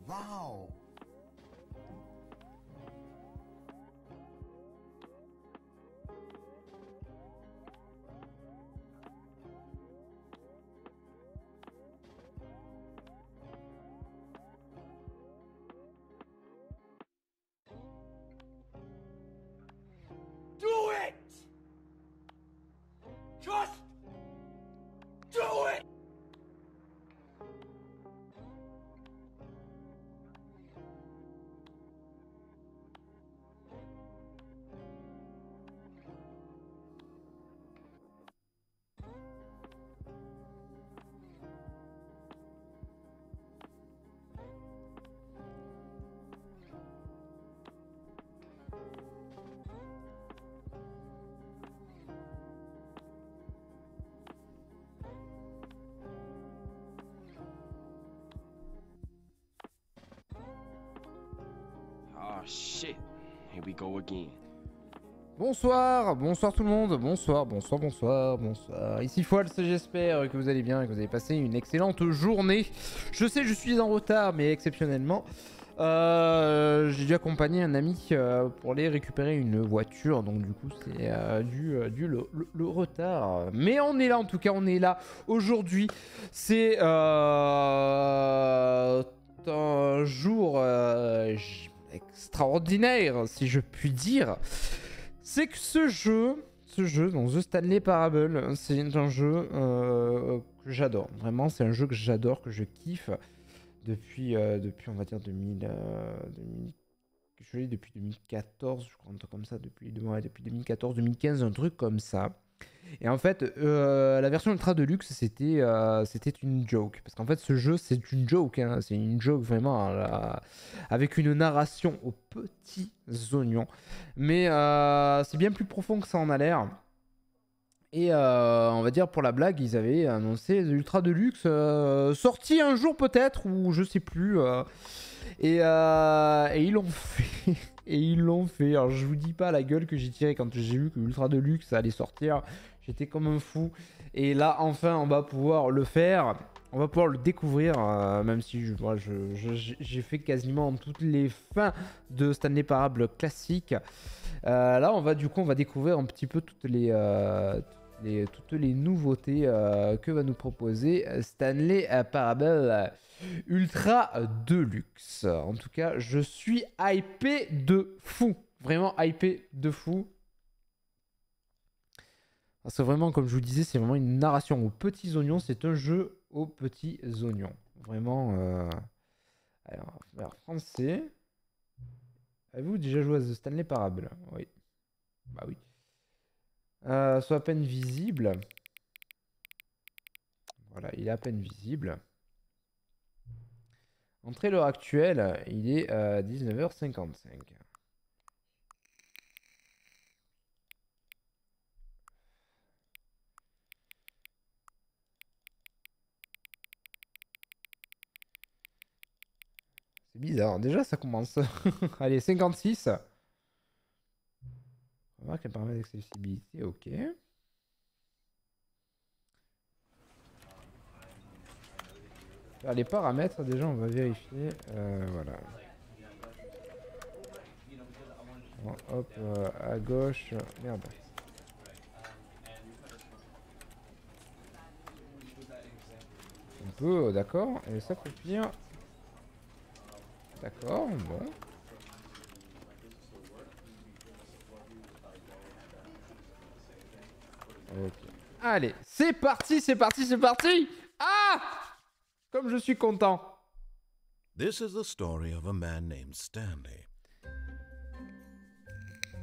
Wow. Do it! Just do it! Oh shit, here we go again. Bonsoir, bonsoir tout le monde, bonsoir. Ici Foals, j'espère que vous allez bien et que vous avez passé une excellente journée. Je sais, je suis en retard, mais exceptionnellement. J'ai dû accompagner un ami pour aller récupérer une voiture, donc du coup c'est dû le retard. Mais on est là, en tout cas on est là aujourd'hui. C'est un jour extraordinaire, si je puis dire. C'est que ce jeu dans The Stanley Parable, c'est un jeu que j'adore. Vraiment, c'est un jeu que j'adore, que je kiffe depuis on va dire depuis 2014, je crois, un truc comme ça, depuis 2014, 2015, un truc comme ça. Et en fait, la version Ultra Deluxe, c'était une joke. Parce qu'en fait, ce jeu, c'est une joke. Hein. C'est une joke vraiment avec une narration aux petits oignons. Mais c'est bien plus profond que ça en a l'air. Et on va dire pour la blague, ils avaient annoncé l'Ultra Deluxe sorti un jour peut-être, ou je sais plus. Et ils l'ont fait. Et ils l'ont fait. Alors je vous dis pas la gueule que j'ai tirée quand j'ai vu que l'Ultra Deluxe allait sortir. J'étais comme un fou. Et là enfin on va pouvoir le faire. On va pouvoir le découvrir. Même si j'ai fait quasiment toutes les fins de Stanley Parable classique. Là on va découvrir un petit peu toutes les nouveautés que va nous proposer Stanley Parable Ultra Deluxe. En tout cas, je suis hypé de fou. Vraiment hypé de fou. C'est vraiment, comme je vous disais, c'est vraiment une narration aux petits oignons. C'est un jeu aux petits oignons. Vraiment. Alors, on va faire français. Avez-vous déjà joué à The Stanley Parable? Oui. Bah oui. Soit à peine visible. Voilà, il est à peine visible. Entrée l'heure actuelle, il est à 19h55. C'est bizarre, déjà ça commence. Allez, 56. On va voir les paramètres d'accessibilité, ok. Alors, les paramètres, déjà, on va vérifier. Voilà. Bon, hop, à gauche. Merde. On peut, d'accord. Et s'accroupir. D'accord, bon. Ok. Allez, c'est parti, c'est parti, c'est parti! Ah! Comme je suis content. This is the story of a man named Stanley.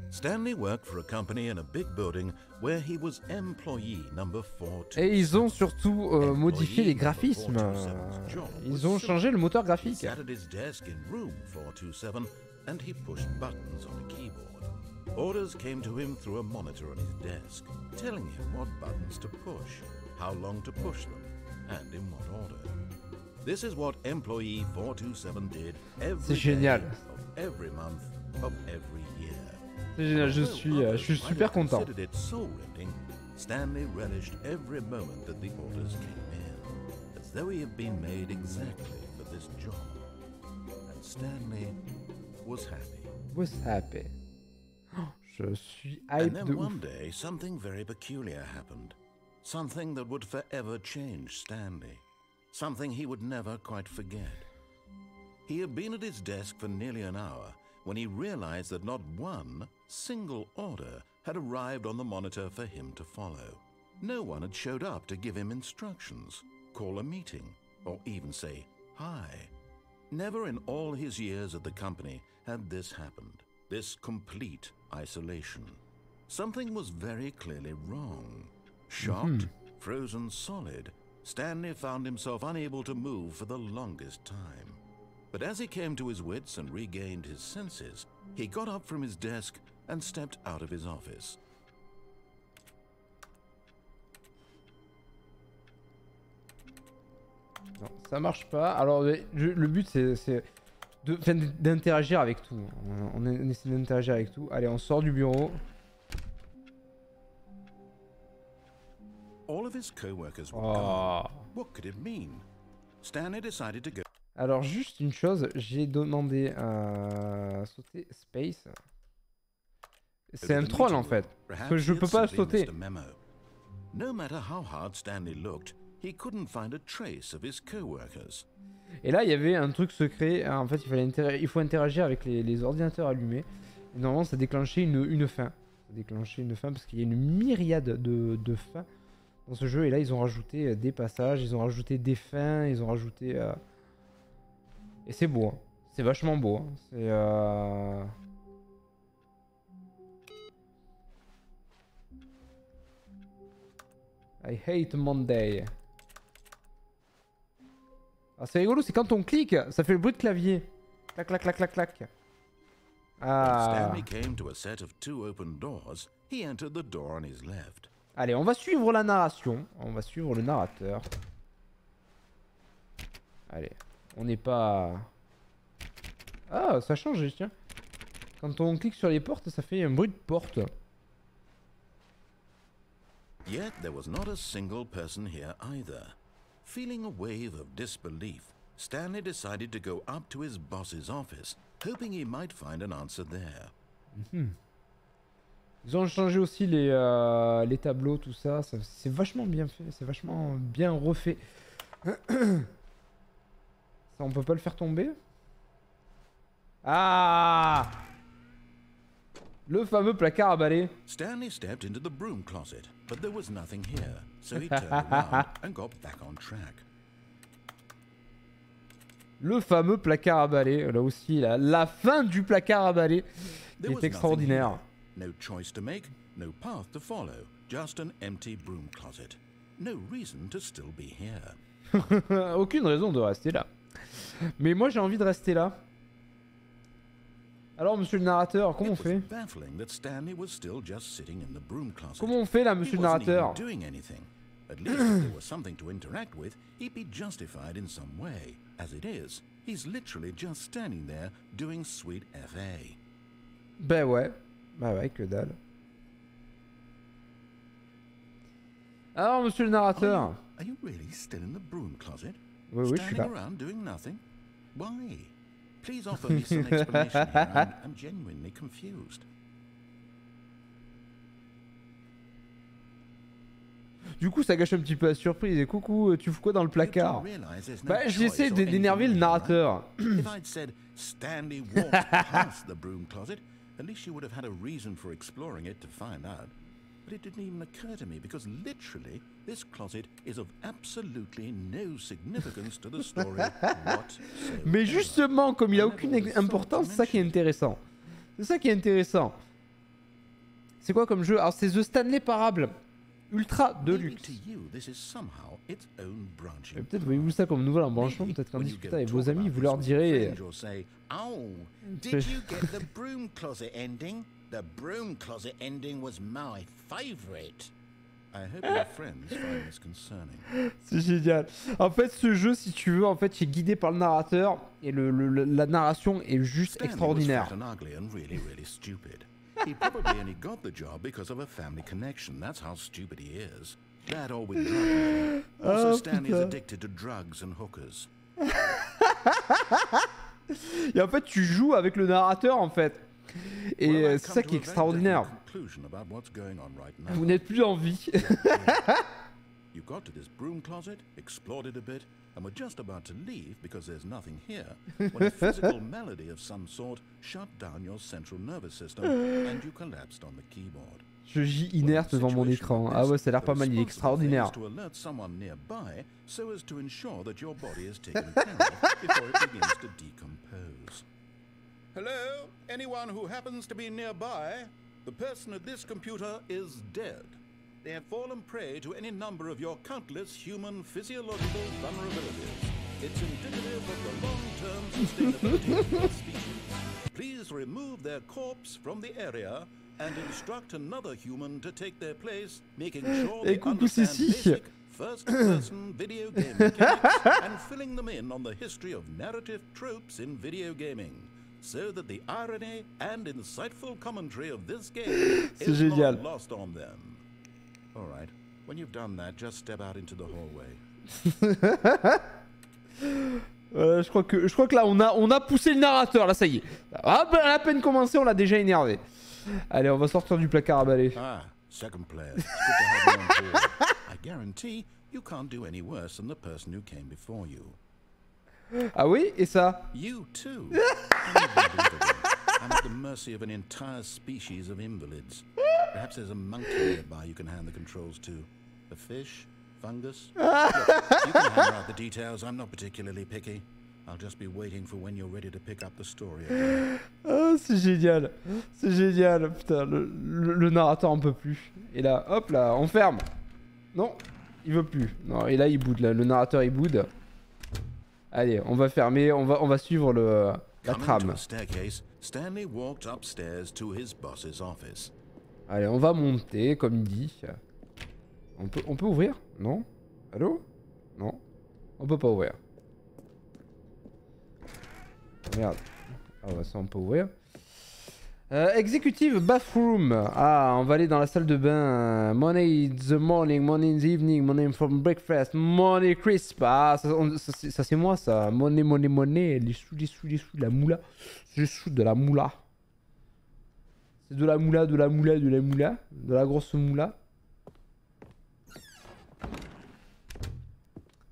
Stanley worked for a company in a big building where he was employee number 427. Et ils ont surtout modifié les graphismes. Ils ont changé le moteur graphique. He sat at his desk in room 427 and he pushed buttons on a keyboard. Orders came to him through a monitor on his desk, telling him what buttons to push, how long to push them, and in what order. This is what employee 427 did every day of every month of every year. C'est génial, je suis super content. Considered it soul-rending, Stanley relished every moment that the orders came in, as though he had been made exactly for this job. Stanley was happy. Was happy. Oh, je suis And hype then de one ouf. day, something very peculiar happened. Something that would forever change Stanley. Something he would never quite forget. He had been at his desk for nearly an hour when he realized that not one single order had arrived on the monitor for him to follow. No one had showed up to give him instructions, call a meeting, or even say hi. Never in all his years at the company had this happened, this complete isolation. Something was very clearly wrong. Shocked, frozen solid, Stanley found himself unable to move for the longest time. But as he came to his wits and regained his senses, he got up from his desk and stepped out of his office. Non, ça marche pas. Alors le but c'est d'interagir avec tout. On essaie d'interagir avec tout. Allez, on sort du bureau. All of his co-workers were Oh. gone. What could it mean? Stanley decided to go. Alors juste une chose, j'ai demandé à sauter space. C'est un troll en fait. Parce que je peux pas sauter. No matter how hard Stanley looked, he couldn't find a trace of his co-workers. Et là il y avait un truc secret. En fait il faut interagir avec les ordinateurs allumés. Et normalement ça déclenchait une fin. Ça déclenchait une fin parce qu'il y a une myriade de fins dans ce jeu. Et là ils ont rajouté des passages, ils ont rajouté des fins, ils ont rajouté... Et c'est beau, hein. C'est vachement beau. Hein. C'est I hate Monday. Ah, c'est rigolo, c'est quand on clique, ça fait le bruit de clavier. Clac, clac, clac, clac, clac. When Ah. Stanley came to a set of 2 open doors, he entered the door on his left. Allez, on va suivre la narration. On va suivre le narrateur. Allez, on n'est pas... Ah, ça change, tiens. Quand on clique sur les portes, ça fait un bruit de porte. Yet there was not a single person here either. Feeling a wave of disbelief, Stanley decided to go up to his boss's office, hoping he might find an answer there. Ils ont changé aussi les tableaux, tout ça. C'est vachement bien fait, c'est vachement bien refait. Ça, on peut pas le faire tomber. Ah! Le fameux placard à balai. Stanley stepped into the broom closet, but there was nothing here, so he turned around and got back on track. Le fameux placard à balai. Là aussi, la fin du placard à balai There qui was est extraordinaire. nothing here. No choice to make, no path to follow, just an empty broom closet. No reason to still be here. Aucune raison de rester là. Mais moi, j'ai envie de rester là. Alors, monsieur le narrateur, comment on It was fait? baffling that Stanley was still just sitting in the broom closet. Comment on fait là, He monsieur le wasn't even narrateur? doing anything. At least if there was something to interact with, he'd be justified in some way. As it is, he's literally just standing there doing sweet FA. Ben ouais. Bah ouais, que dalle. Alors, monsieur le narrateur. Are you really still in the broom closet? Oui, oui, je suis Standing là. around doing nothing? Why? Please offer me some explanation here. I'm genuinely confused. Du coup, ça gâche un petit peu la surprise. Et coucou, tu fous quoi dans le You placard? do realize there's no Bah, j'essaie choice or d'énerver le anything here, right? narrateur. If I'd said Stanley walked past the broom closet, at least you would have had a reason for exploring it to find out. But it didn't even occur to me because literally this closet is of absolutely no significance to the story whatsoever. Mais justement, comme il a aucune importance, c'est ça qui est intéressant. C'est ça qui est intéressant. C'est quoi comme jeu? Alors, c'est The Stanley Parable Ultra Maybe Deluxe. to you, this is somehow its own branching Et peut-être voyez-vous ça comme nouvel embranchement. Maybe Peut-être qu'en when you discutant go avec vos talk amis, about vous this leur with direz. your friends, you'll say, "Oh, did you get the broom closet ending? The broom closet ending was my favorite." I hope your friends find this concerning. C'est génial. En fait, ce jeu, si tu veux, en fait, c'est guidé par le narrateur et la narration est juste Stanley was extraordinaire. fat and ugly and really, really stupid. He probably only got the job because of a family connection. That's how stupid he is. That or with drug money. Also, Oh, Stanley is putain. addicted to drugs and hookers. Et en fait, tu joues avec le narrateur en fait. Et c'est ça qui est extraordinaire. Vous n'êtes plus en vie. You got to this broom closet, explored it a bit, and were just about to leave because there's nothing here, when a physical malady of some sort shut down your central nervous system and you collapsed on the keyboard. Je gis inerte devant mon écran. Ah ouais, ça a l'air pas mal, il est extraordinaire. To alert someone nearby so as to ensure that your body is taken care of before it begins to decompose. Hello? Anyone who happens to be nearby? The person at this computer is dead. They have fallen prey to any number of your countless human physiological vulnerabilities. It's indicative of the long-term sustainability of your species. Please remove their corpse from the area and instruct another human to take their place, making sure they understand basic first-person video game mechanics and filling them in on the history of narrative tropes in video gaming, so that the irony and insightful commentary of this game is not lost on them. All right. When you've done that, just step out into the hallway. Je crois que là on a poussé le narrateur. Là ça y est. Ah, à peine commencé, on l'a déjà énervé. Allez, on va sortir du placard à balai. Ah, second player. It's good to have you on board. I guarantee you can't do any worse than the person who came before you. Ah oui, et ça? You too. Unbelievable. I'm at the mercy of an entire species of invalids. Perhaps there's a monkey nearby you can hand the controls to. A fish? Fungus? Look, you can hammer out the details. I'm not particularly picky. I'll just be waiting for when you're ready to pick up the story again. Oh, c'est génial. C'est génial. Putain, le narrateur en peut plus. Et là, hop là, on ferme. Non, il veut plus. Non, et là, il boude. Là. Le narrateur, il boude. Allez, on va fermer. On va suivre la trame. Stanley walked upstairs to his boss's office. Allez, on va monter, comme il dit. On peut ouvrir? Non? Allô? Non? On peut pas ouvrir. Merde. Ah ouais, ça on peut ouvrir. Executive bathroom. Ah, on va aller dans la salle de bain. Money in the morning, money in the evening, money from breakfast, money crisp. Ah, ça c'est moi ça. Money, money, money. Les sous, la moula. Les sous de la moula. C'est de la moula, de la moula, de la moula. De la grosse moula.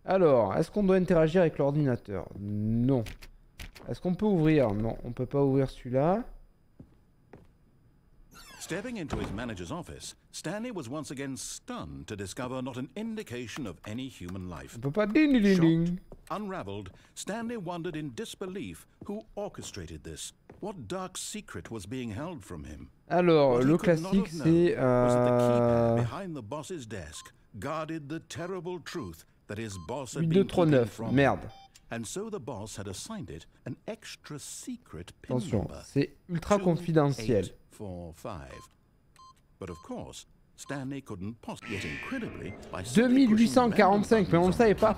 Alors, est-ce qu'on doit interagir avec l'ordinateur? Non. Est-ce qu'on peut ouvrir? Non, on peut pas ouvrir celui-là. Stepping into his manager's office, Stanley was once again stunned to discover not an indication of any human life. On peut pas ding ding ding. Shocked, unraveled, Stanley wondered in disbelief who orchestrated this. What dark secret was being held from him? Alors, le classique c'est behind the boss's desk guarded the terrible truth that his boss had 2, been 3, keeping 9. from Merde. him. And so the boss had assigned it an extra secret pin Attention, number. c'est ultra confidentiel. 2845. But of course, Stanley couldn't possibly, yet incredibly, by 2845, mais on le savait pas.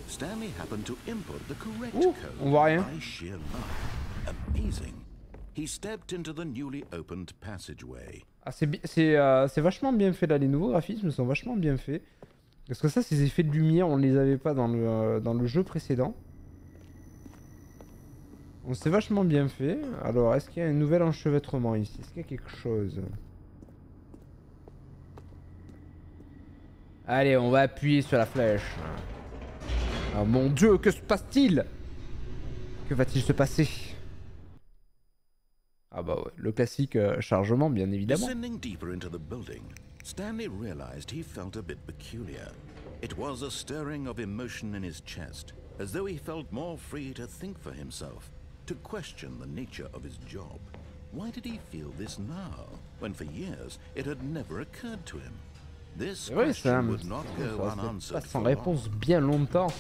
Stanley happened to input the correct Ouh, code on voit rien. by sheer luck. Amazing. He stepped into the newly opened passageway. Ah, c'est vachement bien fait là, les nouveaux graphismes sont vachement bien faits. Parce que ça, ces effets de lumière, on les avait pas dans le jeu précédent. On s'est vachement bien fait. Alors, est-ce qu'il y a un nouvel enchevêtrement ici? Est-ce qu'il y a quelque chose? Allez, on va appuyer sur la flèche. Ah mon dieu, que se passe-t-il? Que va-t-il se passer? Ah bah ouais, le classique chargement, bien évidemment. Descending deeper into the building, Stanley realized he felt a bit peculiar. It was a stirring of emotion in his chest, as though he felt more free to think for himself, to question the nature of his job. Why did he feel this now, when for years it had never occurred to him? This question would not go unanswered sans for réponse long. bien longtemps.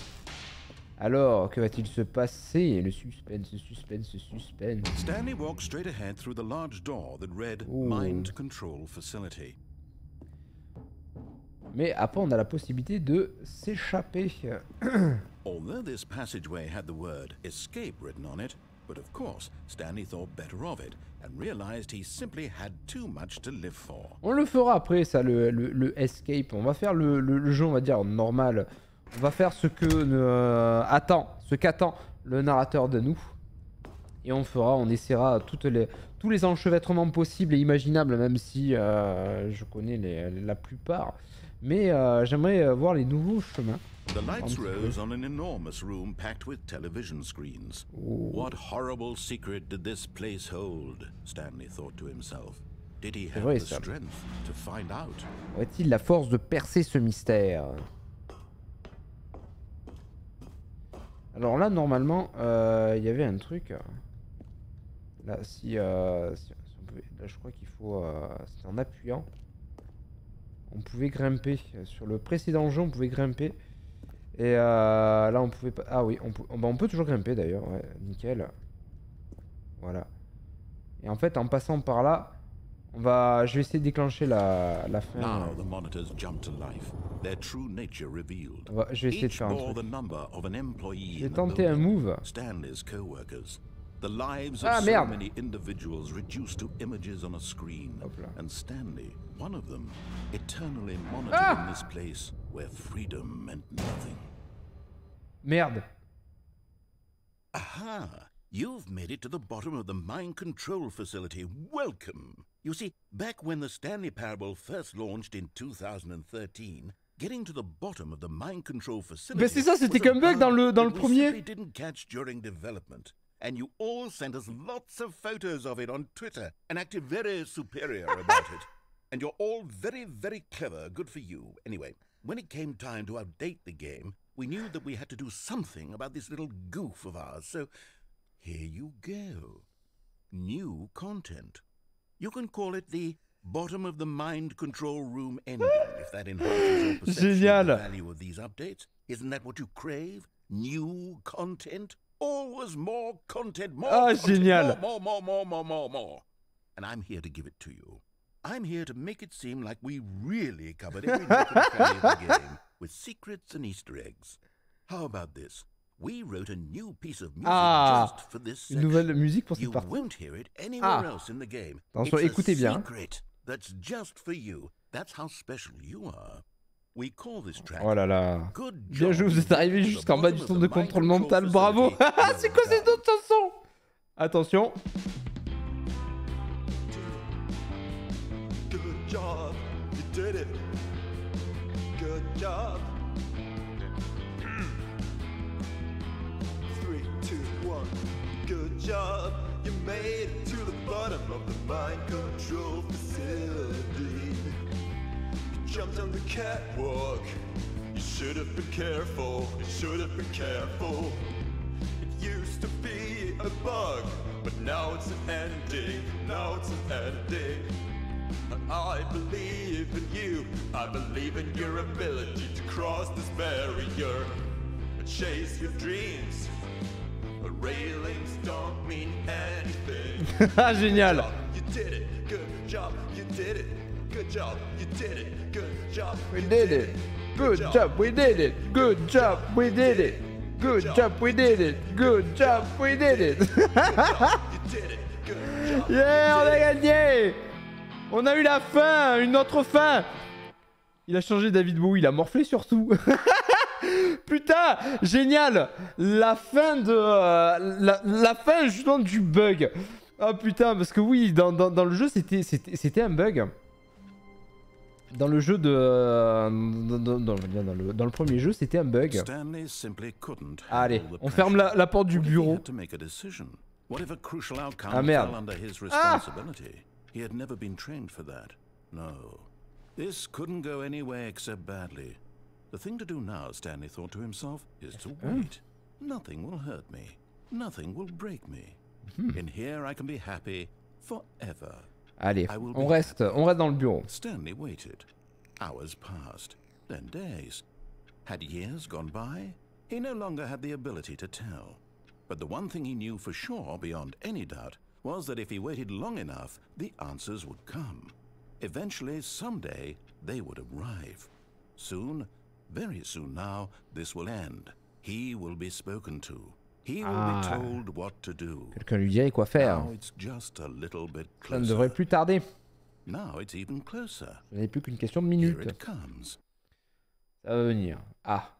Alors, que va-t-il se passer? Le suspense, suspense, suspense. Stanley walked straight ahead through the large door that read Mind Control Facility. Mais après, on a la possibilité de s'échapper. Although this passageway had the word escape written on it, but of course, Stanley thought better of it and realized he simply had too much to live for. On le fera après, ça, le escape. On va faire le jeu, on va dire, normal. On va faire ce qu'attend le narrateur de nous. Et on essaiera tous les enchevêtrements possibles et imaginables, même si je connais la plupart. Mais j'aimerais voir les nouveaux chemins. The lights rose on an enormous room packed with television screens. Oh. What horrible secret did this place hold? Stanley thought to himself. Did he have vrai, the ça. strength to find out? Aurait-il la force de percer ce mystère? Alors là, normalement, il y avait un truc. Là, si on pouvait, là, je crois qu'il faut... c'est en appuyant. On pouvait grimper. Sur le précédent jeu, on pouvait grimper. Et là, on pouvait pas... Ah oui, on peut toujours grimper d'ailleurs. Ouais, nickel. Voilà. Et en fait, en passant par là, je vais essayer de déclencher la fin. Now the monitors jumped to life, their true nature revealed. Je vais essayer de Each faire un bore truc. the number of an employee J'ai in the tenté un building, move. Stanley's co-workers. The lives Ah, of so merde. many individuals reduced to images on a screen. Hop là. And Stanley, one of them, eternally monitored in this place where freedom meant nothing. Merde. Aha! You've made it to the bottom of the mind control facility. Welcome! You see, back when the Stanley Parable first launched in 2013, getting to the bottom of the mind control facility... Mais c'est ça, c'était was a qu'un bug dans le that we premier. simply didn't catch during development. And you all sent us lots of photos of it on Twitter and acted very superior about it. And you're all very, very clever. Good for you. Anyway, when it came time to update the game, we knew that we had to do something about this little goof of ours. So here you go. New content. You can call it the bottom of the mind control room ending, if that enhances your perception of Génial. the value of these updates. Isn't that what you crave? New content? Always more content, more Ah, content, génial. more. And I'm here to give it to you. I'm here to make it seem like we really covered every nook and cranny of the game, with secrets and Easter eggs. How about this? We wrote a new piece of music just for this Une section. nouvelle musique pour cette You partie. won't hear it anywhere else in the game. Attention, It's écoutez a bien. secret that's just for you. That's how special you are. We call this track Oh là là. Good Bien Job. joué, vous êtes arrivé To the jusqu'en bas du bottom centre of de the mind contrôle control mental. Bravo. facility. C'est quoi cette autre chanson? Attention. Good job, you did it. Good job. 3, 2, 1. Good job, you made it to the bottom of the mind control facility. You jumped on the catwalk. You should have been careful. You should have been careful. It used to be a bug, but now it's an ending. Now it's an ending. I believe in you. I believe in your ability to cross this barrier and chase your dreams. The railings don't mean anything. Ah, génial. You did it. Good job. You did it. Good job. You did it. Good job. We did it. Good job, we did it. Good job, we did it. Good job, we did it. Good job, we did it. Yeah, on a gagné. On a eu la fin, une autre fin. Il a changé David Bowie, il a morflé surtout. Putain, génial. La fin de la fin justement du bug. Ah putain, parce que oui, dans le jeu c'était un bug. Dans le jeu dans le premier jeu, c'était un bug. Stanley simply couldn't Allez, handle the on ferme pressure. la porte du What if he bureau. had to make a decision? What if a crucial outcome Ah, merde. fell under his responsibility? He had never been trained for that. No. This couldn't go anywhere except badly. The thing to do now, Stanley thought to himself, is to wait. Nothing will hurt me. Nothing will break me. In here I can be happy forever. Allez, I will on be reste dans le bureau. Stanley waited. Hours passed, then days. Had years gone by? He no longer had the ability to tell. But the one thing he knew for sure, beyond any doubt, was that if he waited long enough, the answers would come. Eventually, someday, they would arrive. Soon, very soon now, this will end. He will be spoken to. He will be told what to do. Quelqu'un lui dirait quoi faire. Now it's just a little bit Ça ne devrait closer. plus tarder. Now it's even closer. Ce n'est plus qu'une question de Here minutes. it comes. Ça va venir. Ah.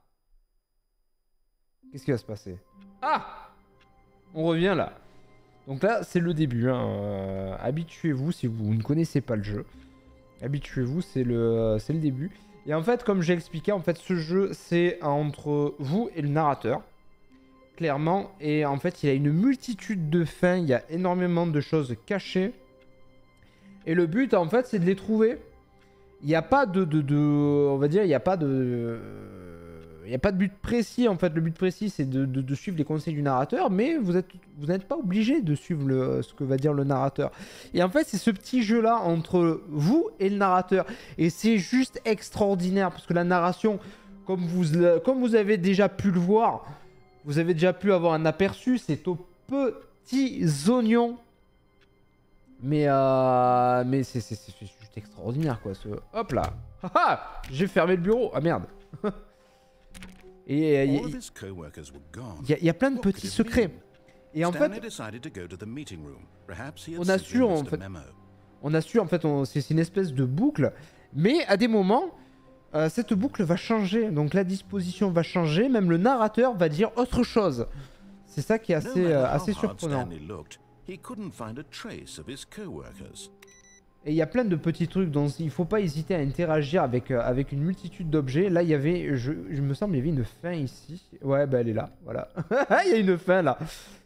Qu'est-ce qui va se passer? Ah. On revient là. Donc là, c'est le début. Hein. Habituez-vous si vous ne connaissez pas le jeu. Habituez-vous, c'est le début. Et en fait, comme j'ai expliqué, en fait, ce jeu, c'est entre vous et le narrateur. Clairement. Et en fait, il y a une multitude de fins. Il y a énormément de choses cachées. Et le but, en fait, c'est de les trouver. Il n'y a pas on va dire, il n'y a pas de... Il n'y a pas de but précis, en fait. Le but précis, c'est de suivre les conseils du narrateur, mais vous n'êtes pas obligé de suivre ce que va dire le narrateur. Et en fait, c'est ce petit jeu-là entre vous et le narrateur. Et c'est juste extraordinaire, parce que la narration, comme vous avez déjà pu le voir, vous avez déjà pu avoir un aperçu, c'est aux petits oignons. Mais c'est juste extraordinaire, quoi. Hop là. Haha, j'ai fermé le bureau. Ah merde. Et il y a plein de petits secrets. Et en fait, on assure en fait, c'est une espèce de boucle. Mais à des moments, cette boucle va changer. Donc la disposition va changer. Même le narrateur va dire autre chose. C'est ça qui est assez surprenant. Et il y a plein de petits trucs dont il ne faut pas hésiter à interagir avec une multitude d'objets. Là, il y avait, je me semble, il y avait une fin ici. Ouais, bah elle est là, voilà. Il y a une fin là.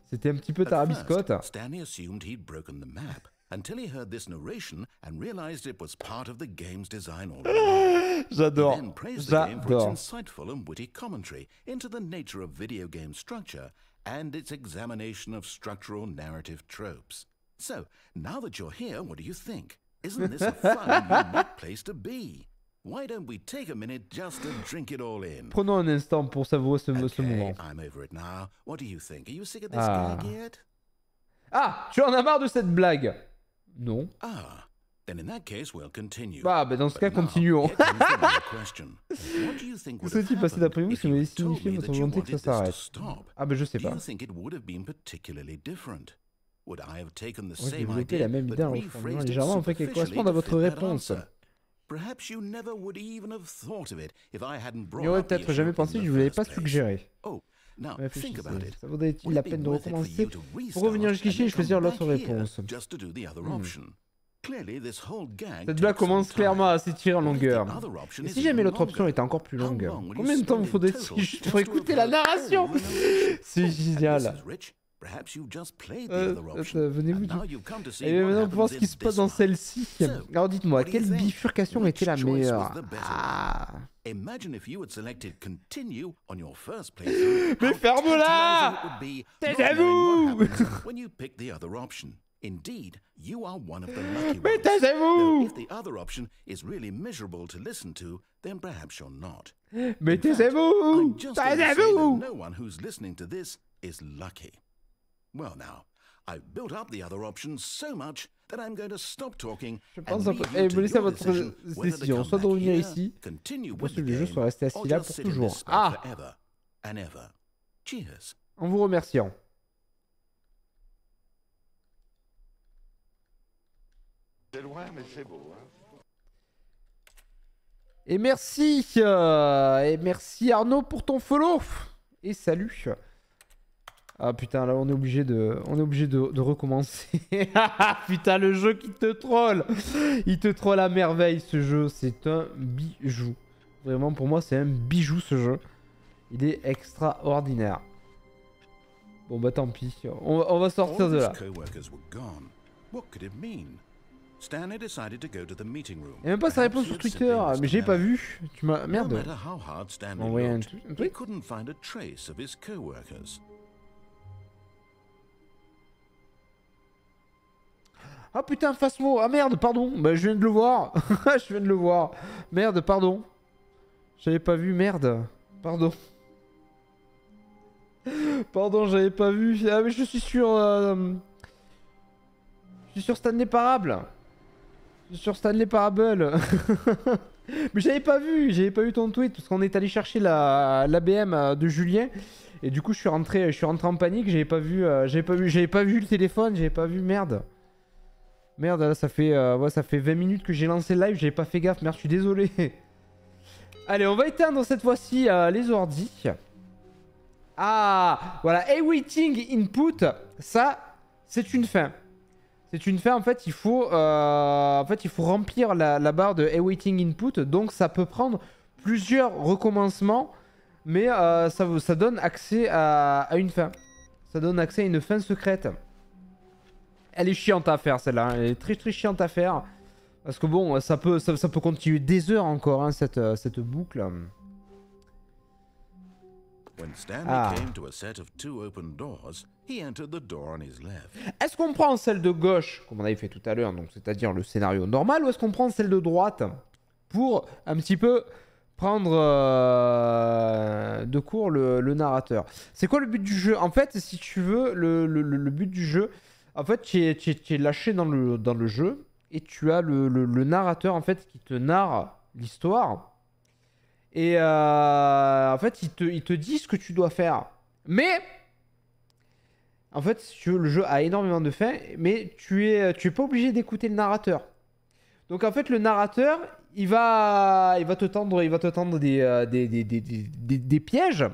C'était un petit peu tarabiscotte. Stanley assumed he'd broken the map until he heard this narration and realized it was part of the game's design all along. J'adore. He then praised the game for its insightful and witty commentary into the nature of video game structure and its examination of structural narrative tropes. So, now that you're here, what do you think? Isn't this a fun, unique place to be? Why don't we take a minute just to drink it all in? Prenons un instant pour savourer ce moment. I'm over it now. What do you think? Are you sick of this gag yet? Ah, tu en as marre de cette blague? Non. Ah, then in that case we'll continue. Bah, dans ce cas, continuons. Souhaitez passer d'après vous, si vous voulez signifier votre volonté que ça s'arrête. Ah, bah, je sais pas. Moi, j'ai développé la même idée en reformulant légèrement afin qu'elle corresponde à votre réponse. Je n'y aurais peut-être jamais pensé que je ne vous l'avais pas suggéré. Réfléchissez. Ça vaudrait-il la peine de recommencer pour revenir jusqu'ici et choisir l'autre réponse? Cette blague commence clairement à s'étirer en longueur. Et si jamais l'autre option était encore plus longue? Combien de temps vous faudrait-il juste pour écouter la narration? C'est génial. Venez-vous et maintenant pour voir ce qui se passe dans celle-ci. Alors dites-moi, quelle bifurcation était la meilleure? Mais ferme-la! Taisez-vous! Indeed, you are one of the lucky Mais ones. taisez-vous! If the other option is really miserable to listen to, then perhaps you're not. Mais taisez-vous! Taisez-vous! No one who's listening to this is lucky. Well now, I've built up the other options so much that I'm going to stop talking. Je pense que vous laissez à votre décision, soit de revenir ici, ou que le jeu soit resté assis là pour toujours. Ah! En vous remerciant. C'est loin, mais c'est beau, hein. Et merci Arnaud pour ton follow. Et salut. Ah putain, là on est obligé de recommencer. Putain, le jeu qui te troll. Il te troll à merveille ce jeu, c'est un bijou. Vraiment pour moi c'est un bijou ce jeu. Il est extraordinaire. Bon bah tant pis, on va sortir de là. Et même pas sa réponse sur Twitter, mais j'ai pas vu. Tu m'as... Merde. Tu m'as envoyé un tweet. Ah putain, Fasmo. Ah merde, pardon. Bah je viens de le voir. Je viens de le voir. Merde, pardon. J'avais pas vu, merde. Pardon. Pardon, j'avais pas vu. Ah mais je suis sur... Je suis sur Stanley Parable. Sur Stanley Parable. Mais j'avais pas vu ton tweet parce qu'on est allé chercher la BM de Julien et du coup je suis rentré en panique, j'avais pas vu le téléphone, j'avais pas vu, merde. Merde, là ça fait 20 minutes que j'ai lancé le live, j'avais pas fait gaffe, merde, je suis désolé. Allez, on va éteindre cette fois-ci les ordis. Ah, voilà, awaiting input, ça c'est une fin. C'est une fin, en fait, il faut remplir la barre de awaiting input. Donc, ça peut prendre plusieurs recommencements, mais ça donne accès à une fin. Ça donne accès à une fin secrète. Elle est chiante à faire, celle-là. Elle est très très chiante à faire. Parce que bon, ça peut continuer des heures encore, hein, cette boucle. When Stanley came to a set of 2 open doors, he entered the door on his left. Est-ce qu'on prend celle de gauche, comme on avait fait tout à l'heure, donc c'est-à-dire le scénario normal, ou est-ce qu'on prend celle de droite pour un petit peu prendre de court le narrateur? C'est quoi le but du jeu? En fait, si tu veux, le but du jeu, en fait, tu es lâché dans le jeu et tu as le narrateur en fait qui te narre l'histoire. Et en fait, il te dit ce que tu dois faire. Mais, en fait, si tu veux, le jeu a énormément de fins, mais tu es pas obligé d'écouter le narrateur. Donc, en fait, le narrateur, il va te tendre des pièges.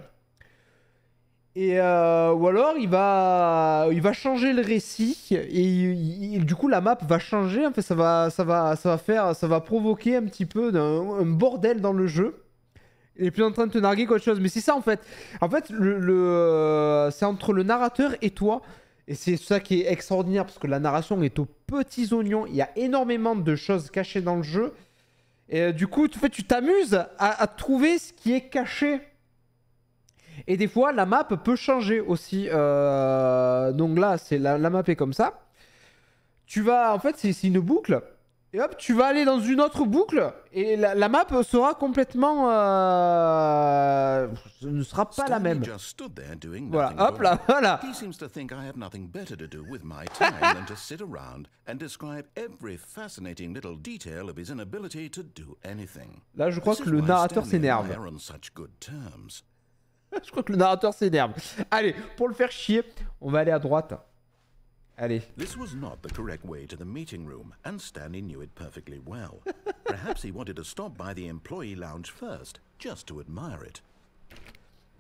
Et ou alors, il va changer le récit. Et du coup, la map va changer. En fait, ça va provoquer un petit peu un bordel dans le jeu. Il est plus en train de te narguer qu'autre chose. Mais c'est ça en fait. En fait, c'est entre le narrateur et toi. Et c'est ça qui est extraordinaire parce que la narration est aux petits oignons. Il y a énormément de choses cachées dans le jeu. Et du coup, en fait, tu t'amuses à trouver ce qui est caché. Et des fois, la map peut changer aussi. Donc là, la map est comme ça. Tu vas, en fait, c'est une boucle. Et hop, tu vas aller dans une autre boucle et la map sera complètement... ne sera pas la même. Voilà, hop là, voilà. He seems to think I have nothing better to do with my time than to sit around and describe every fascinating little detail of his inability to do anything. Là, je crois que le narrateur s'énerve. Je crois que le narrateur s'énerve. Allez, pour le faire chier, on va aller à droite. Allez. This was not the correct way to the meeting room, and Stanley knew it perfectly well. Perhaps he wanted to stop by the employee lounge first, just to admire it.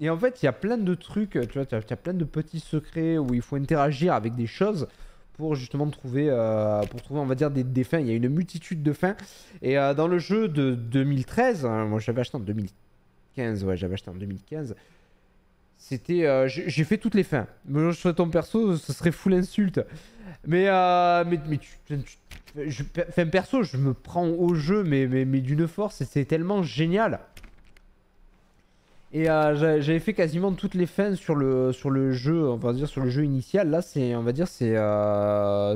Et en fait, il y a plein de trucs, tu vois, il y a plein de petits secrets où il faut interagir avec des choses pour justement trouver, on va dire, des fins. Il y a une multitude de fins. Et dans le jeu de 2013, hein, moi j'avais acheté en 2015, ouais, j'avais acheté en 2015. C'était, j'ai fait toutes les fins. Mais je serais ton perso, ce serait full insulte. Mais perso, je me prends au jeu, mais d'une force, c'est tellement génial. Et j'avais fait quasiment toutes les fins sur le jeu, on va dire sur le jeu initial. Là, on va dire, c'est la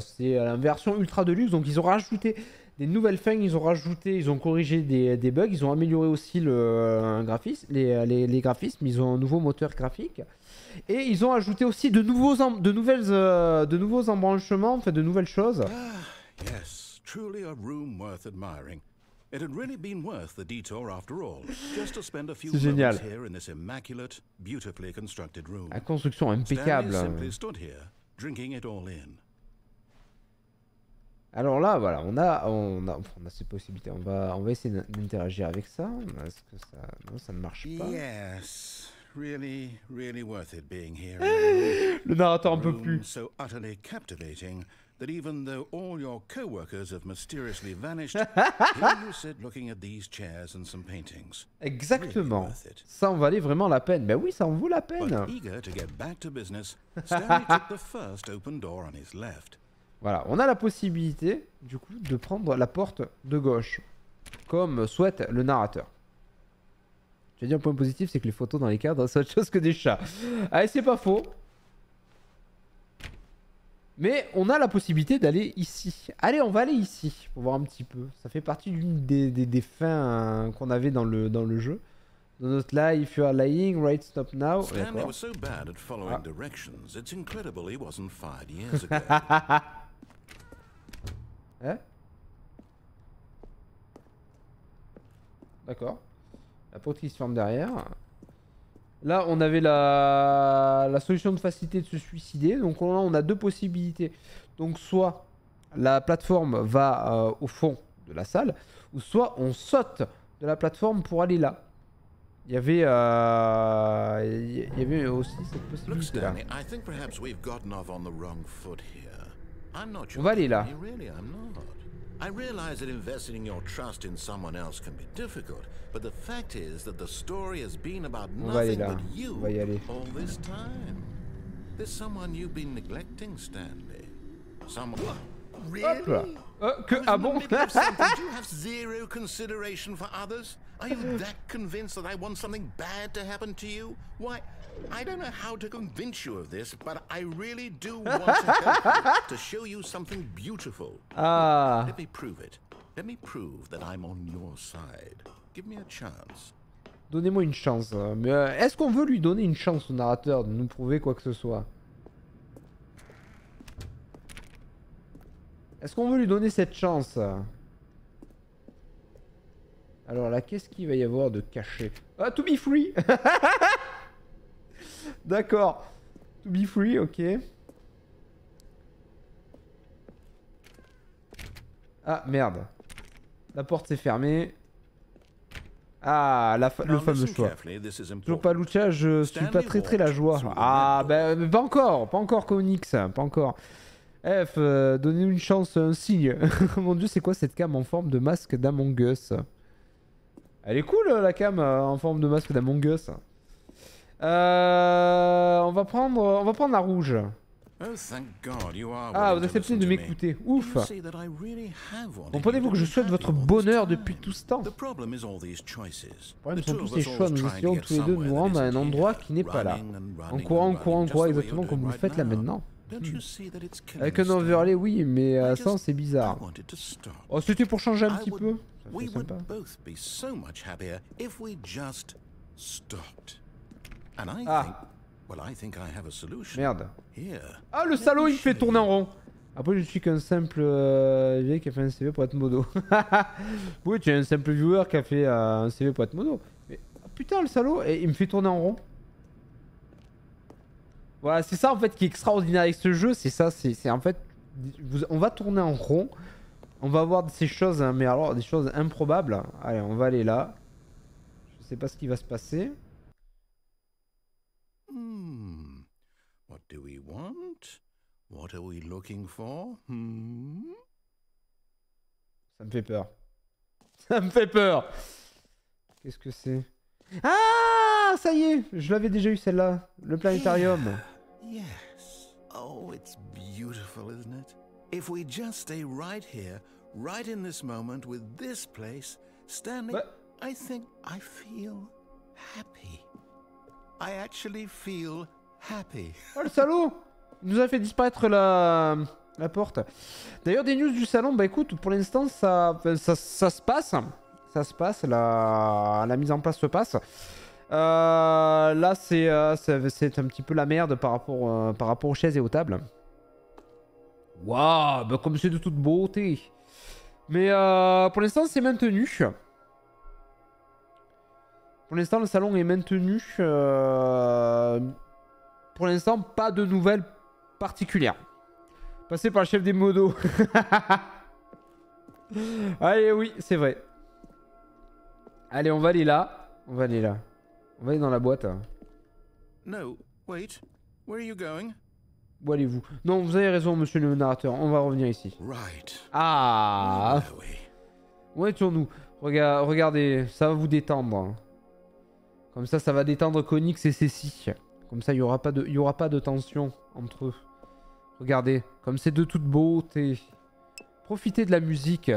version Ultra Deluxe. Donc ils ont rajouté des nouvelles fins, ils ont corrigé des bugs, ils ont amélioré aussi les graphismes, ils ont un nouveau moteur graphique. Et ils ont ajouté aussi de nouveaux embranchements, enfin de nouvelles choses. Ah, yes, truly a room worth admiring. It had really been worth the detour after all, just to spend a few moments here in this immaculate, beautifully constructed room. La construction impeccable. Stanley simply stood here, drinking it all in. Alors là, voilà, on a ces possibilités. On va essayer d'interagir avec ça. Est-ce que ça... Non, ça ne marche pas. Yes, really, really worth it being here. Le narrateur en peut plus. So utterly captivating that even though all your co-workers have mysteriously vanished, here you sit looking at these chairs and some paintings. Exactement. Really worth it. Ça en valait vraiment la peine. Ben oui, ça en vaut la peine. But eager to get back to business, Stanley took the first open door on his left. Voilà, on a la possibilité, du coup, de prendre la porte de gauche, comme souhaite le narrateur. Je vais dire un point positif, c'est que les photos dans les cadres, c'est autre chose que des chats. Allez, c'est pas faux. Mais on a la possibilité d'aller ici. Allez, on va aller ici, pour voir un petit peu. Ça fait partie d'une des fins qu'on avait dans le jeu. Do not lie if you are lying, right, stop now. Stanley was so bad at following directions, it's incredible he wasn't fired years ago. Hein? D'accord. La porte qui se ferme derrière. Là, on avait la solution de facilité de se suicider. Donc là, on a deux possibilités. Donc soit la plateforme va au fond de la salle, ou soit on saute de la plateforme pour aller là. il y avait aussi cette Look, possibilité là. Stanley, I think perhaps we've gotten off on the wrong foot here. I'm not On va aller là. Really, I'm not. I realize that investing your trust in someone else can be difficult, but the fact is that the story has been about On va aller nothing là. but you On va y aller. all this time. There's someone you've been neglecting, Stanley. Someone. Hop là. Ah bon? Do you have zero consideration for others? Are you that convinced that I want something bad to happen to you? Why, I don't know how to convince you of this, but I really do want to help you, to show you something beautiful. Ah. Let me prove it. Let me prove that I'm on your side. Give me a chance. Donnez-moi une chance. Mais est-ce qu'on veut lui donner une chance au narrateur de nous prouver quoi que ce soit? Est-ce qu'on veut lui donner cette chance? Alors là, qu'est-ce qu'il va y avoir de caché? Ah, to be free. D'accord. To be free, ok. Ah, merde. La porte s'est fermée. Ah, le fameux choix. Toujours pas Lucha, je suis pas très la joie. Ah, ben pas encore Konix, pas encore. F, donnez-nous une chance, un signe. Mon dieu, c'est quoi cette cam en forme de masque d'Among Us? Elle est cool la cam en forme de masque d'Among Us. On va prendre la rouge. Ah, vous acceptez de m'écouter. Ouf. Comprenez-vous que je souhaite votre bonheur depuis tout ce temps. Le problème sont tous ces choix. Nous essayons tous les deux de nous rendre à un endroit qui n'est pas là. En courant, exactement comme vous le faites là maintenant. Avec un overlay, oui, mais sans, c'est bizarre. Oh, c'était pour changer un petit peu. Ça, ah. Merde. Ah, le salaud, il me fait tourner en rond. Après, je suis qu'un simple vieil qui a fait un CV pour être modo. Oui, tu es un simple viewer qui a fait un CV pour être modo. Mais oh, putain, le salaud, et il me fait tourner en rond. Voilà, c'est ça en fait qui est extraordinaire avec ce jeu, c'est ça, c'est en fait, on va tourner en rond, on va avoir ces choses, hein, mais alors des choses improbables. Allez, on va aller là. Je sais pas ce qui va se passer. What do we want? What are we looking for? Ça me fait peur. Ça me fait peur. Qu'est-ce que c'est? Ah, ça y est, je l'avais déjà eu celle-là, le planétarium. Yes. Oh, it's beautiful, isn't it? If we just stay right here, right in this moment with this place, Stanley, I think I feel happy. I actually feel happy. Oh, le salaud! Il nous a fait disparaître la porte. D'ailleurs, des news du salon, bah écoute, pour l'instant, ça se passe. Ça se passe, la mise en place se passe. Là, c'est un petit peu la merde par rapport aux chaises et aux tables. Waouh, bah comme c'est de toute beauté. Mais pour l'instant, c'est maintenu. Pour l'instant, le salon est maintenu. Pour l'instant, pas de nouvelles particulières. Passez par le chef des modos. Allez, oui, c'est vrai. Allez, on va aller là. On va aller là. On va aller dans la boîte. No, wait. Where are you going? Où allez-vous? Non, vous avez raison, monsieur le narrateur. On va revenir ici. Right. Ah. Où étions-nous? Regardez, ça va vous détendre. Comme ça va détendre Konix et Cécile. Comme ça, il y aura pas de tension entre eux. Regardez, comme c'est de toute beauté. Profitez de la musique.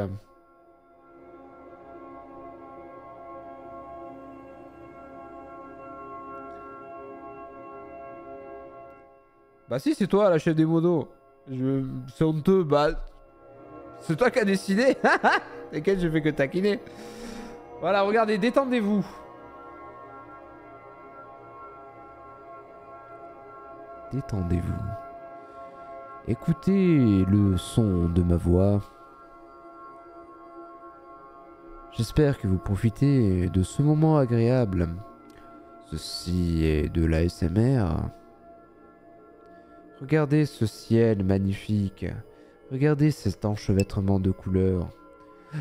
Bah si, c'est toi la chef des modos. C'est honteux, bah... C'est toi qui as décidé. T'inquiète, je fais que taquiner. Voilà, regardez, détendez-vous. Détendez-vous. Écoutez le son de ma voix. J'espère que vous profitez de ce moment agréable. Ceci est de l'ASMR. Regardez ce ciel magnifique. Regardez cet enchevêtrement de couleurs.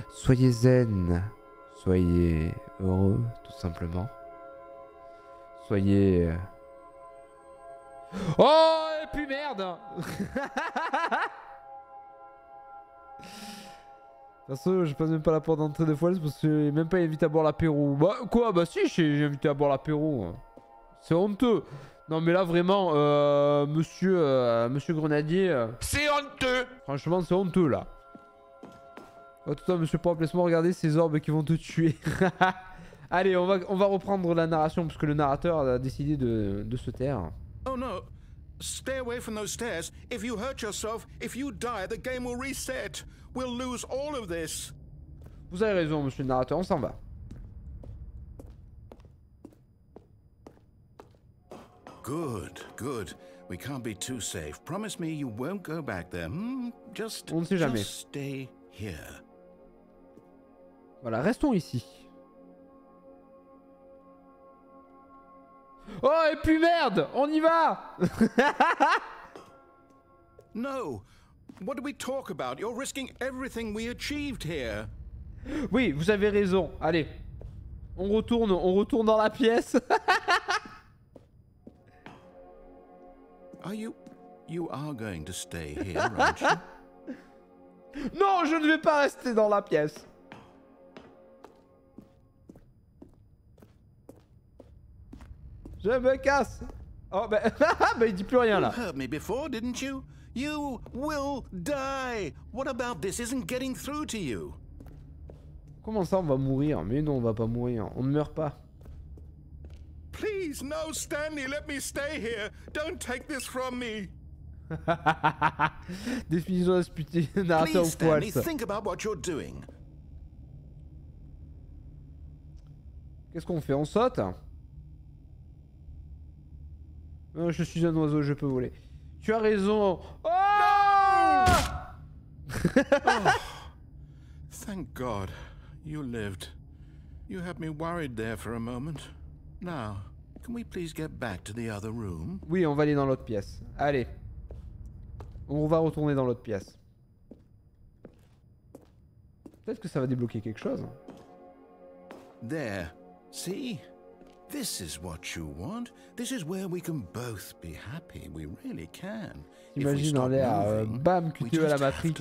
Soyez zen. Soyez heureux, tout simplement. soyez... Oh, et puis merde. Perso, je passe même pas la porte d'entrée de fois parce que j'ai même pas invité à boire l'apéro. Bah quoi? Bah si, j'ai invité à boire l'apéro. C'est honteux. Non mais là vraiment, monsieur Grenadier... C'est honteux. Franchement, c'est honteux là. Oh, tout ça, monsieur Propre, laisse-moi regarder ces orbes qui vont te tuer. Allez, on va reprendre la narration parce que le narrateur a décidé de se taire. Oh no! Stay away from those stairs. If you hurt yourself, if you die, the game will reset. We'll lose all of this. Vous avez raison, monsieur le narrateur, on s'en va. Good, good. We can't be too safe. Promise me you won't go back there. Just, on ne sait jamais. Just stay here. Voilà, restons ici. Oh, et puis merde, on y va. No. What do we talk about? You're risking everything we achieved here. Oui, vous avez raison. Allez, on retourne dans la pièce. You are going to stay here, aren't you? Non, je ne vais pas rester dans la pièce. Je me casse. Oh, bah, bah il dit plus rien là. You heard me before, didn't you? You will die. What about this isn't getting through to you? Comment ça on va mourir? Mais non, on va pas mourir. On ne meurt pas. Please, no, Stanley, let me stay here. Don't take this from me. Définition disputée, narrateur Please, au poil. Stanley, think about what you're doing. Qu'est-ce qu'on fait? On saute? Je suis un oiseau, je peux voler. Tu as raison. Oh Oh, thank God, you lived. You had me worried there for a moment. Now, can we please get back to the other room? Oui, on va aller dans l'autre pièce. Allez. On va retourner dans l'autre pièce. Peut-être que ça va débloquer quelque chose. There. See? This is what you want. This is where we can both be happy. We really can. Imagine dans l'air, bam, QTE à la Matrix.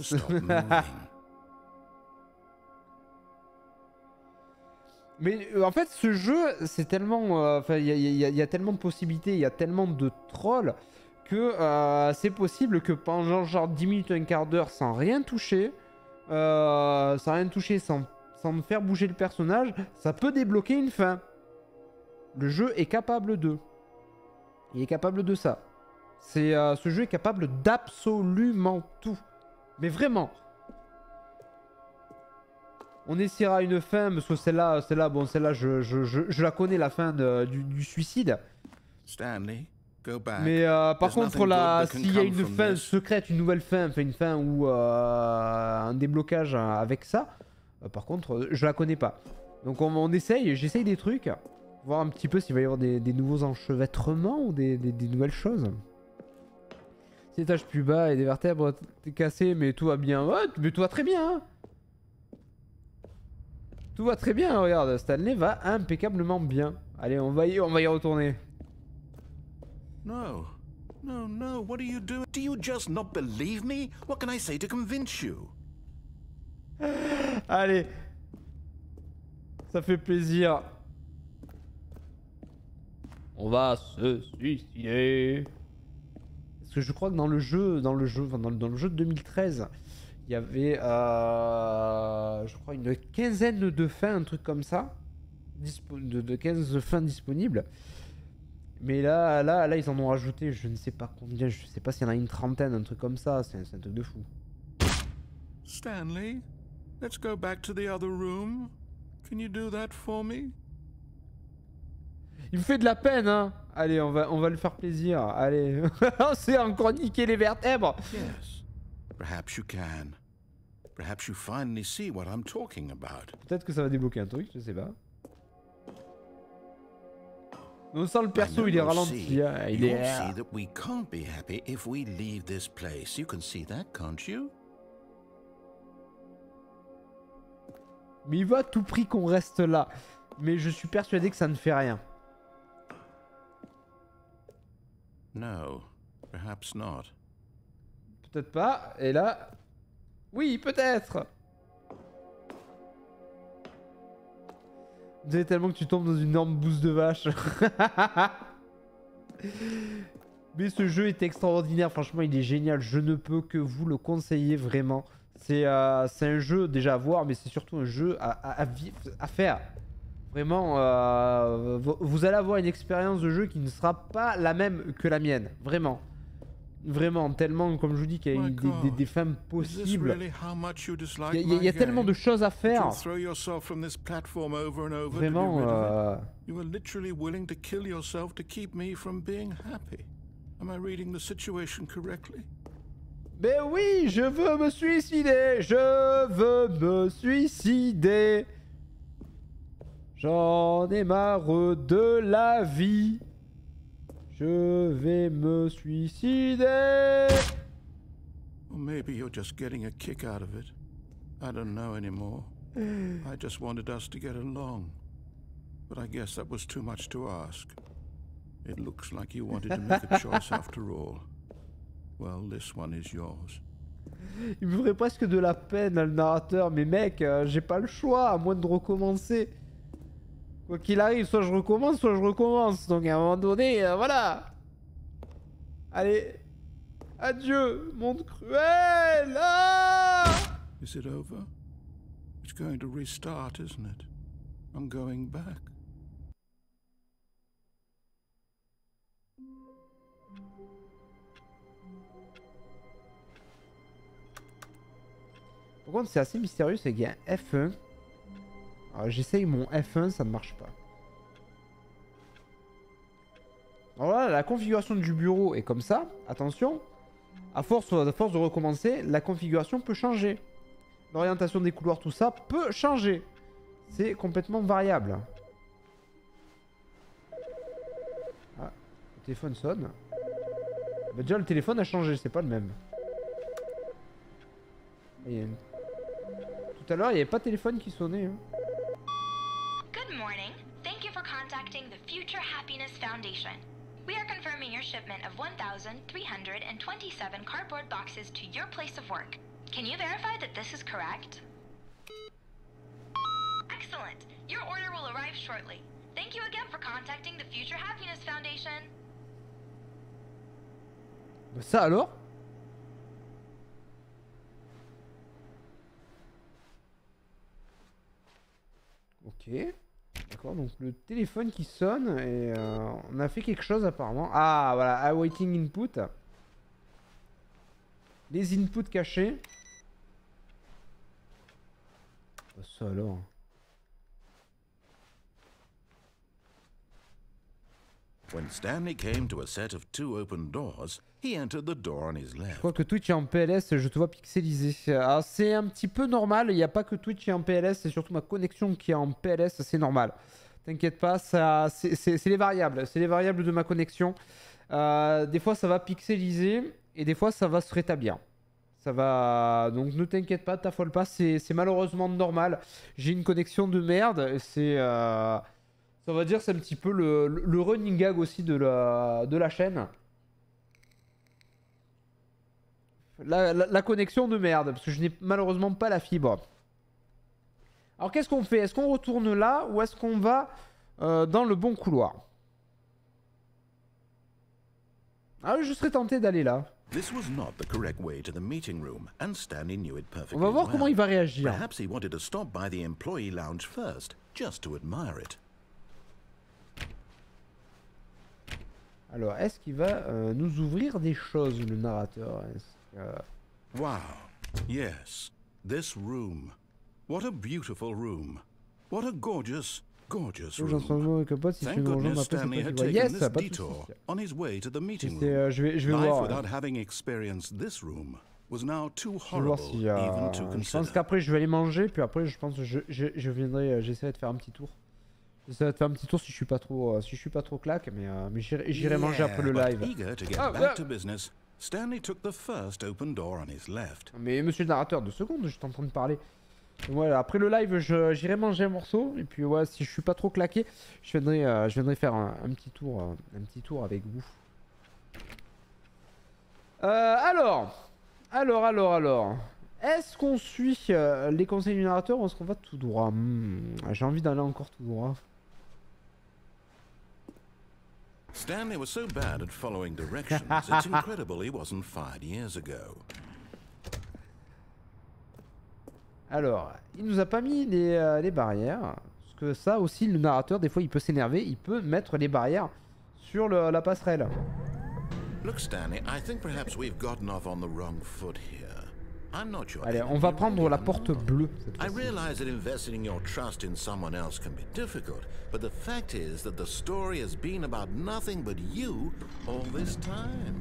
Mais en fait, ce jeu, c'est tellement... Enfin, il y a tellement de possibilités, il y a tellement de trolls que c'est possible que pendant genre 10 minutes, un quart d'heure, sans rien toucher, sans me faire bouger le personnage, ça peut débloquer une fin. Le jeu est capable de. Il est capable de ça. Ce jeu est capable d'absolument tout. Mais vraiment. On essaiera une fin, parce que celle-là, je la connais, la fin du suicide. Stanley, go back. Mais par contre, là, s'il y a une fin secrète, une nouvelle fin, enfin une fin ou un déblocage avec ça, par contre, je la connais pas. Donc on essaye, j'essaye des trucs. Voir un petit peu s'il va y avoir des nouveaux enchevêtrements ou des nouvelles choses. Si étage plus bas et des vertèbres, t'es cassé, mais tout va bien. Ouais, mais tout va très bien. Hein. Tout va très bien, regarde. Stanley va impeccablement bien. Allez, on va y retourner. No. No, no, what are you doing? Do you just not believe me? What can I say to convince you? Allez. Ça fait plaisir. On va se suicider. Parce que je crois que dans le jeu de 2013, il y avait, je crois, une quinzaine de fins, un truc comme ça, de 15 fins disponibles. Mais là, ils en ont rajouté, je ne sais pas combien, je sais pas s'il y en a une trentaine, un truc comme ça. C'est un truc de fou. Stanley, let's go back to the other room. Can you do that for me? Il me fait de la peine, hein. Allez, on va lui faire plaisir. Allez, on s'est encore niqué les vertèbres. Yes, perhaps you can. Perhaps you finally see what I'm talking about. Peut-être que ça va débloquer un truc, je sais pas. On sent le perso, il est ralenti. Hein. Il est. See that we can't be happy if we leave this place. You can see that, can't you? Mais il veut à tout prix qu'on reste là. Mais je suis persuadé que ça ne fait rien. No, perhaps not. Peut-être pas. Et là... Oui, peut-être. Vous savez tellement que tu tombes dans une énorme bouse de vache. Mais ce jeu est extraordinaire. Franchement, il est génial. Je ne peux que vous le conseiller vraiment. C'est un jeu déjà à voir, mais c'est surtout un jeu à faire. Vraiment, vous allez avoir une expérience de jeu qui ne sera pas la même que la mienne. Vraiment. Vraiment, tellement, comme je vous dis, qu'il y a des fins possibles. Il y a tellement de choses à faire. Vraiment, You were literally willing to kill yourself to keep me from being happy. Am I reading the situation correctly? Mais oui, je veux me suicider. Je veux me suicider. J'en ai marre de la vie. Je vais me suicider. Or maybe you're just getting a kick out of it. I don't know anymore. I just wanted us to get along. But I guess that was too much to ask. It looks like you wanted to make a choice after all. Well, this one is yours. Il me ferait presque de la peine, le narrateur. Mais mec, j'ai pas le choix, à moins de recommencer. Quoi qu'il arrive, soit je recommence, soit je recommence. Donc à un moment donné, voilà. Allez. Adieu, monde cruel. Ah! Is it over? It's going to restart, isn't it? I'm going back. Par contre, c'est assez mystérieux, c'est qu'il y a un F1. Alors j'essaye mon F1, ça ne marche pas. Alors là, la configuration du bureau est comme ça. Attention, à force de recommencer, la configuration peut changer. L'orientation des couloirs, tout ça peut changer. C'est complètement variable. Ah, le téléphone sonne. Bah déjà, le téléphone a changé, c'est pas le même. Tout à l'heure, il n'y avait pas de téléphone qui sonnait. Hein. Good morning. Thank you for contacting the Future Happiness Foundation. We are confirming your shipment of 1,327 cardboard boxes to your place of work. Can you verify that this is correct? Excellent. Your order will arrive shortly. Thank you again for contacting the Future Happiness Foundation. Bah ça alors? Ok. D'accord, donc le téléphone qui sonne et on a fait quelque chose apparemment. Ah voilà, awaiting input. Les inputs cachés. Bah ça alors. When Stanley came to a set of 2 open doors, he entered the door on his Je left. crois que Touitche est en PLS, je te vois pixelisé. Alors c'est un petit peu normal, il n'y a pas que Touitche qui est en PLS, c'est surtout ma connexion qui est en PLS, c'est normal. T'inquiète pas, c'est les variables, c'est les variables de ma connexion. Des fois ça va pixeliser et des fois ça va se rétablir. Ça va, donc ne t'inquiète pas, t'affole pas, c'est malheureusement normal. J'ai une connexion de merde, c'est... Ça va dire c'est un petit peu le running gag aussi de la chaîne. La connexion de merde, parce que je n'ai malheureusement pas la fibre. Alors qu'est-ce qu'on fait? Est-ce qu'on retourne là ou est-ce qu'on va dans le bon couloir? Ah, je serais tenté d'aller là. This was not the correct way to the meeting room, and Stanley knew it perfectly On va voir comment il va réagir. Perhaps he wanted to stop by the employee lounge first, just to admire it. Alors, est-ce qu'il va nous ouvrir des choses, le narrateur? Wow. Yes. This room. What a beautiful room. What a gorgeous, gorgeous room. Thank goodness Stanley had taken this detour on his way to the meeting room. Je vais Life voir. without having experienced this room was now too Je vais voir horrible si, even to je pense consider. qu'après je vais aller manger, puis après je pense que je viendrai, j'essaierai de faire un petit tour. J'essaierai de faire un petit tour si je suis pas trop claque, mais j'irai manger après le live. Eager to get back to business, Stanley took the first open door on his left. Mais monsieur le narrateur, 2 secondes, je suis en train de parler. Voilà, après le live, j'irai manger un morceau, et puis ouais, si je suis pas trop claqué, je viendrai faire un petit tour avec vous. Alors. Est-ce qu'on suit les conseils du narrateur ou est-ce qu'on va tout droit? J'ai envie d'aller encore tout droit. Stanley was so bad at following directions, it's incredible he wasn't fired years ago. Alors, il nous a pas mis les barrières. Parce que ça aussi, le narrateur, des fois, il peut s'énerver. Il peut mettre les barrières sur la passerelle. Look, Stanley, I think perhaps we've gotten off on the wrong foot here. I'm not your Allez, enemy, on va really, prendre la I'm porte not. bleue cette I fois-ci. realize that investing your trust in someone else can be difficult, but the fact is that the story has been about nothing but you all this time.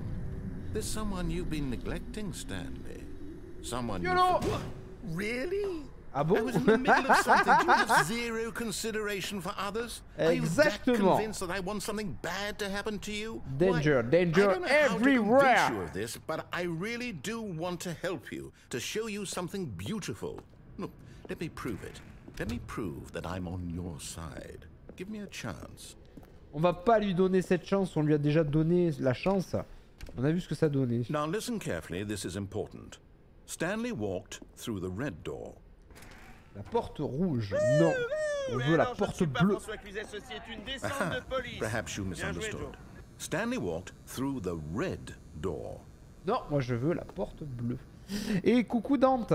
There's someone you've been neglecting, Stanley. Someone you... YOLO! Really? Ah bon? I was in the middle of something. Do you have zero consideration for others? Are you that Exactement. convinced that I want something bad to happen to you? Danger, Why, danger I don't know how to everywhere. convince you of this, but I really do want to help you, to show you something beautiful. Look, let me prove it. Let me prove that I'm on your side. Give me a chance. On va pas lui donner cette chance, on lui a déjà donné la chance. On a vu ce que ça donnait. Now listen carefully, this is important. Stanley walked through the red door. La porte rouge, non. On veut la porte bleue. Perhaps you misunderstood. Stanley walked through the red door. Non, moi je veux la porte bleue. Et coucou Dante.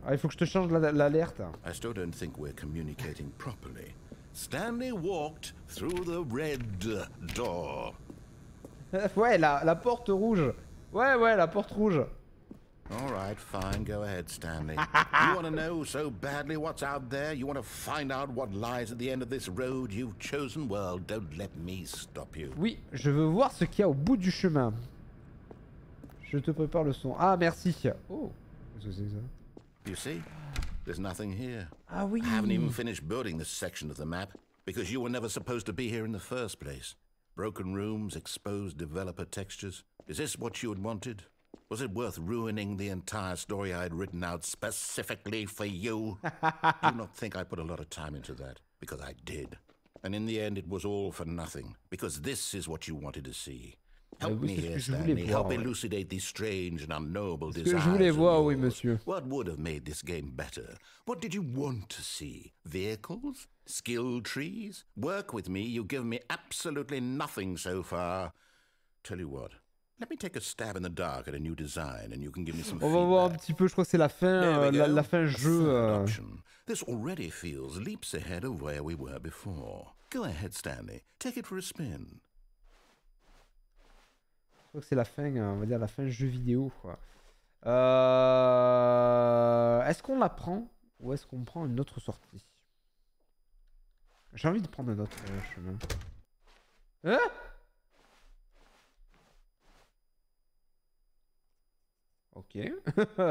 Ah, il faut que je te change l'alerte. I still don't think we're communicating properly. Stanley walked through the red door. Ouais, la porte rouge. Ouais, la porte rouge. All right, fine. Go ahead, Stanley. You want to know so badly what's out there? You want to find out what lies at the end of this road you've chosen? Well, don't let me stop you. Oui, je veux voir ce qu'il y a au bout du chemin. Je te prépare le son. Ah, merci. Oh, qu'est-ce que c'est ça? You see? There's nothing here. Ah oui. I haven't even finished building this section of the map because you were never supposed to be here in the first place. Broken rooms, exposed developer textures. Is this what you had wanted? Was it worth ruining the entire story I had written out specifically for you? Do not think I put a lot of time into that, because I did. And in the end, it was all for nothing, because this is what you wanted to see. Help me here, Stanley. Help elucidate these strange and unknowable desires je voulais voir, of oui, yours. monsieur. What would have made this game better? What did you want to see? Vehicles? Skill trees? Work with me. You've given me absolutely nothing so far. Tell you what. Let me take a stab in the dark at a new design and you can give me some On va voir un feedback. petit peu, je crois que c'est la fin, la fin jeu. Option. This already feels leaps ahead of where we were before. Go ahead, Stanley. Take it for a spin. Je crois que c'est la fin, on va dire la fin jeu vidéo, quoi. Est-ce qu'on la prend ou est-ce qu'on prend une autre sortie? J'ai envie de prendre un autre chemin. Hein? Ok,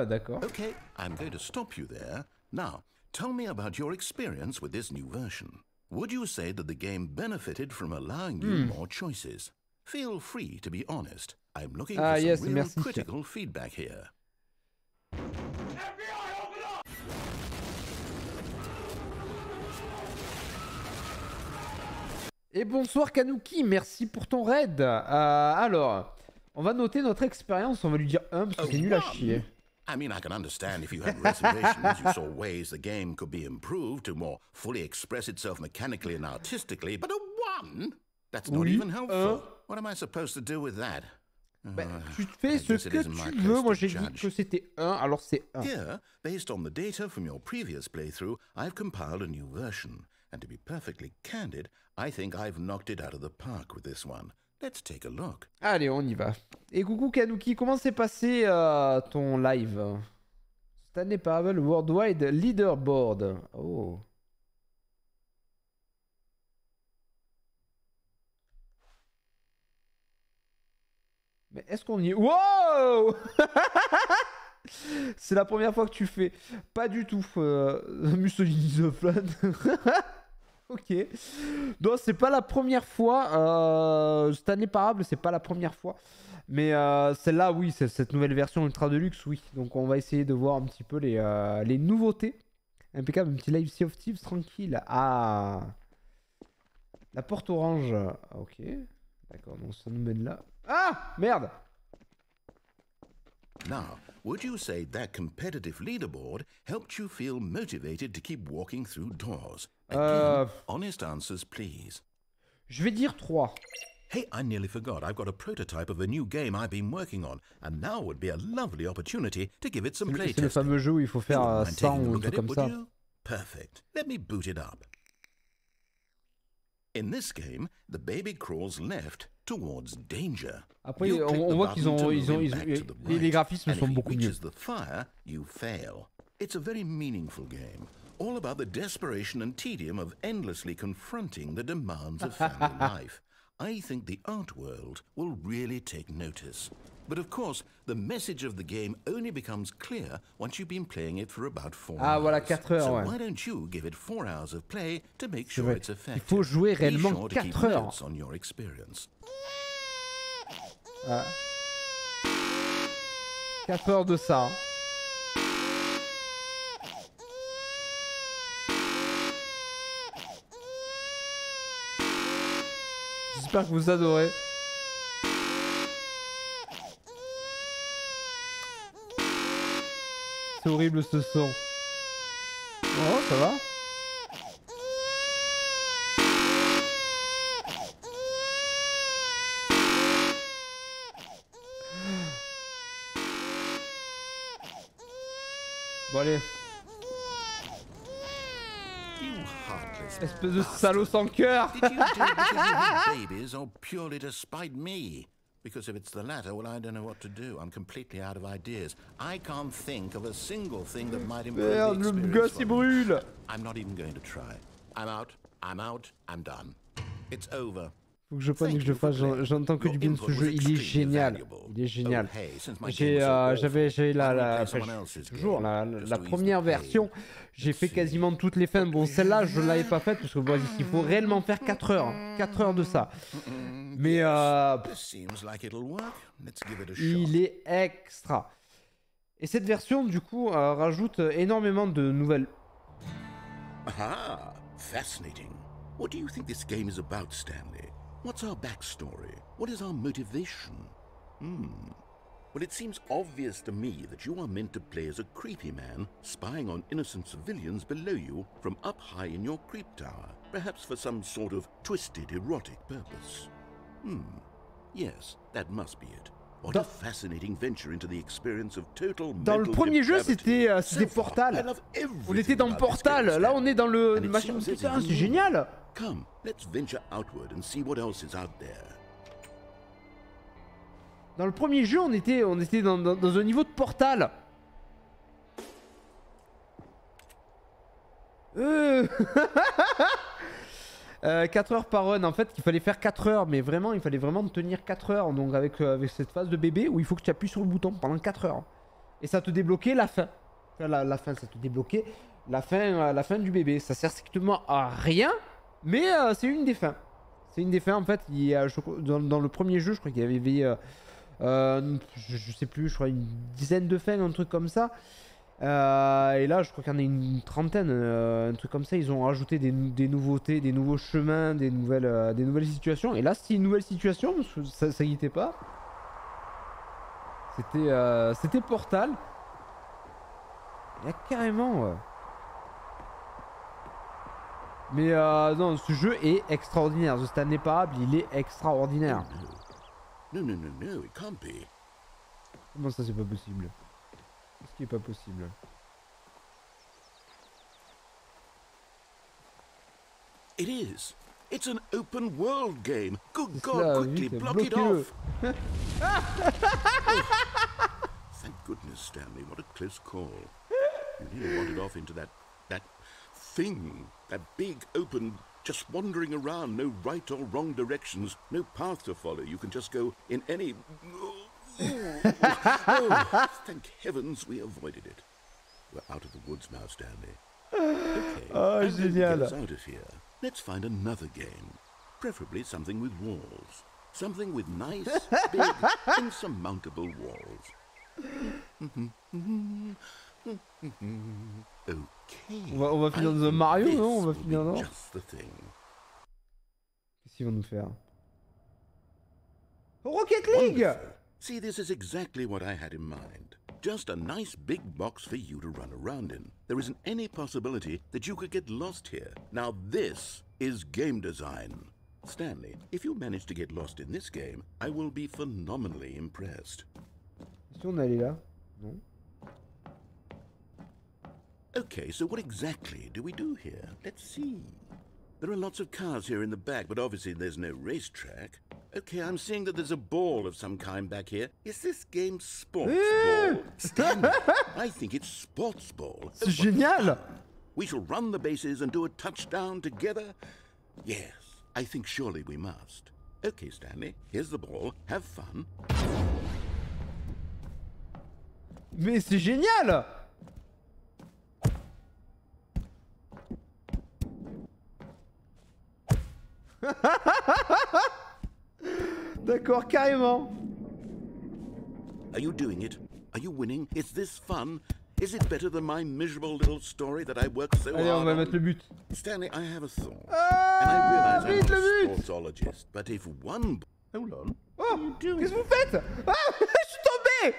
d'accord. Okay, I'm going to stop you there. Now, tell me about your experience with this new version. Would you say that the game benefited from allowing you more choices? Feel free to be honest. I'm looking for some real critical feedback here. Et bonsoir Kanuki, merci pour ton raid. Alors, on va noter notre expérience, on va lui dire 1 parce que c'est nul à chier. I mean, I can understand if you had reservations, you saw ways the game could be improved to more fully express itself mechanically and artistically, but a 1? That's not even helpful. What am I supposed to do with that? Tu fais ce que tu veux, moi j'ai dit que c'était 1, alors c'est 1. Here, based on the data from your previous playthrough, I've compiled a new version. And to be perfectly candid, I think I've knocked it out of the park with this one. Let's take a look. Allez, on y va. Et coucou Kanuki, comment s'est passé ton live? Stanley Parable Worldwide Leaderboard. Oh. Mais est-ce qu'on y est? Wow. C'est la première fois que tu fais. Pas du tout. Mussolini the Flood. Ok. Donc c'est pas la première fois. Stanley Parable, c'est pas la première fois. Mais celle-là, oui, c'est cette nouvelle version Ultra Deluxe, oui. Donc on va essayer de voir un petit peu les nouveautés. Impeccable, un petit live Sea of Thieves tranquille. Ah. La porte orange. Ok. D'accord, donc ça nous mène là. Ah merde. Now, would you say that competitive leaderboard helped you feel motivated to keep walking through doors? Again, honest answers, please. Je vais dire 3. Hey, I nearly forgot. I've got a prototype of a new game I've been working on, and now would be a lovely opportunity to give it some C'est playtesting. le fameux jeu où il faut faire 100 ou un truc comme ça. Perfect. Let me boot it up. In this game, the baby crawls left towards danger. Après, on voit qu'ils ont les graphismes sont beaucoup mieux. The fire, you fail. It's a very meaningful game, all about the desperation and tedium of endlessly confronting the demands of family life. I think the art world will really take notice. But of course, the message of the game only becomes clear once you've been playing it for about 4 hours. Ah voilà, 4 heures, so ouais. why don't you give it 4 hours of play to make sure it's effective? Il faut jouer réellement Be sure to 4 keep heures. notes on your experience. 4 heures de ça. J'espère que vous adorez. C'est horrible ce son. Oh, ça va? Bon allez. You heartless Espèce de salaud sans cœur. Did you do it because you hate babies or purely to spite me? Because if it's the latter, well, I don't know what to do. I'm completely out of ideas. I can't think of a single thing that might improve the Merde, le experience gosse for il me. brûle. I'm not even going to try. I'm out, I'm done. It's over. Faut que je prenne et que je fasse. J'entends que du bien de ce jeu. Il est génial. Il est génial. J'avais toujours la première version. J'ai fait quasiment toutes les fins. Bon, celle-là, je ne l'avais pas faite parce que bon, il faut réellement faire 4 heures. 4 heures de ça. Mais il est extra. Et cette version, du coup, rajoute énormément de nouvelles. Ah, fascinating. What do you think this game is about, Stanley? What's our backstory? What is our motivation? Well, it seems obvious to me that you are meant to play as a creepy man spying on innocent civilians below you from up high in your creep tower, perhaps for some sort of twisted, erotic purpose. Yes, that must be it. What a fascinating venture into the experience of total Dans le premier jeu, c'était Portal. On était dans Portal. Là, on est dans le machin. Putain, c'est génial. Come, let's venture outward and see what else is out there. Dans le premier jeu, on était dans un niveau de Portal. 4 heures par run, en fait, il fallait faire 4 heures, mais vraiment, il fallait vraiment tenir 4 heures, donc avec cette phase de bébé où il faut que tu appuies sur le bouton pendant 4 heures. Et ça te débloquait la fin. La fin, ça te débloquait la fin du bébé. Ça sert strictement à rien, mais c'est une des fins. C'est une des fins, en fait, dans le premier jeu, je crois qu'il y avait, je sais plus, je crois une dizaine de fins, un truc comme ça. Et là, je crois qu'il y en a une trentaine, un truc comme ça. Ils ont rajouté des nouveautés, des nouveaux chemins, des nouvelles situations. Et là, c'est une nouvelle situation, parce que ça y était pas. C'était Portal. Il y a carrément. Mais non, ce jeu est extraordinaire. The Stanley Parable, il est extraordinaire. No, it can't be. Comment ça, c'est pas possible? Ce qui est pas possible. It is. It's an open world game. Good God, quickly block it off. Thank goodness, Stanley. What a close call. You really wandered off into that thing. That big open, just wandering around. No right or wrong directions. No path to follow. You can just go in any... Oh, thank heavens we avoided it. We're out of the woods now, Stanley. Okay, oh, génial. Get us out of here. Let's find another game. Preferably something with walls. Something with nice, big, insurmountable walls. Okay. On va finir dans un Mario, non? On va finir dans... Just the thing. Qu'est-ce qu'ils vont nous faire? Rocket League! See, this is exactly what I had in mind. Just a nice big box for you to run around in. There isn't any possibility that you could get lost here. Now this is game design. Stanley, if you manage to get lost in this game, I will be phenomenally impressed. Si on allait là? Non. Okay, so what exactly do we do here? Let's see. There are lots of cars here in the back, but obviously there's no racetrack. Okay, I'm seeing that there's a ball of some kind back here. Is this game sports ball? Stanley, I think it's sports ball. C'est génial! We shall run the bases and do a touchdown together? Yes, I think surely we must. Okay, Stanley, here's the ball. Have fun. Mais c'est génial! D'accord, carrément. Are you doing it? Are you winning? Is this fun? Is it better than my miserable little story that I worked so Allez, on hard va on? mettre le but. Stanley, I have a thought. Ah, And I realize I'm vite not le a but! sportsologist, but if one... Hold on. Oh, qu'est-ce que vous faites? Ah, je suis tombé!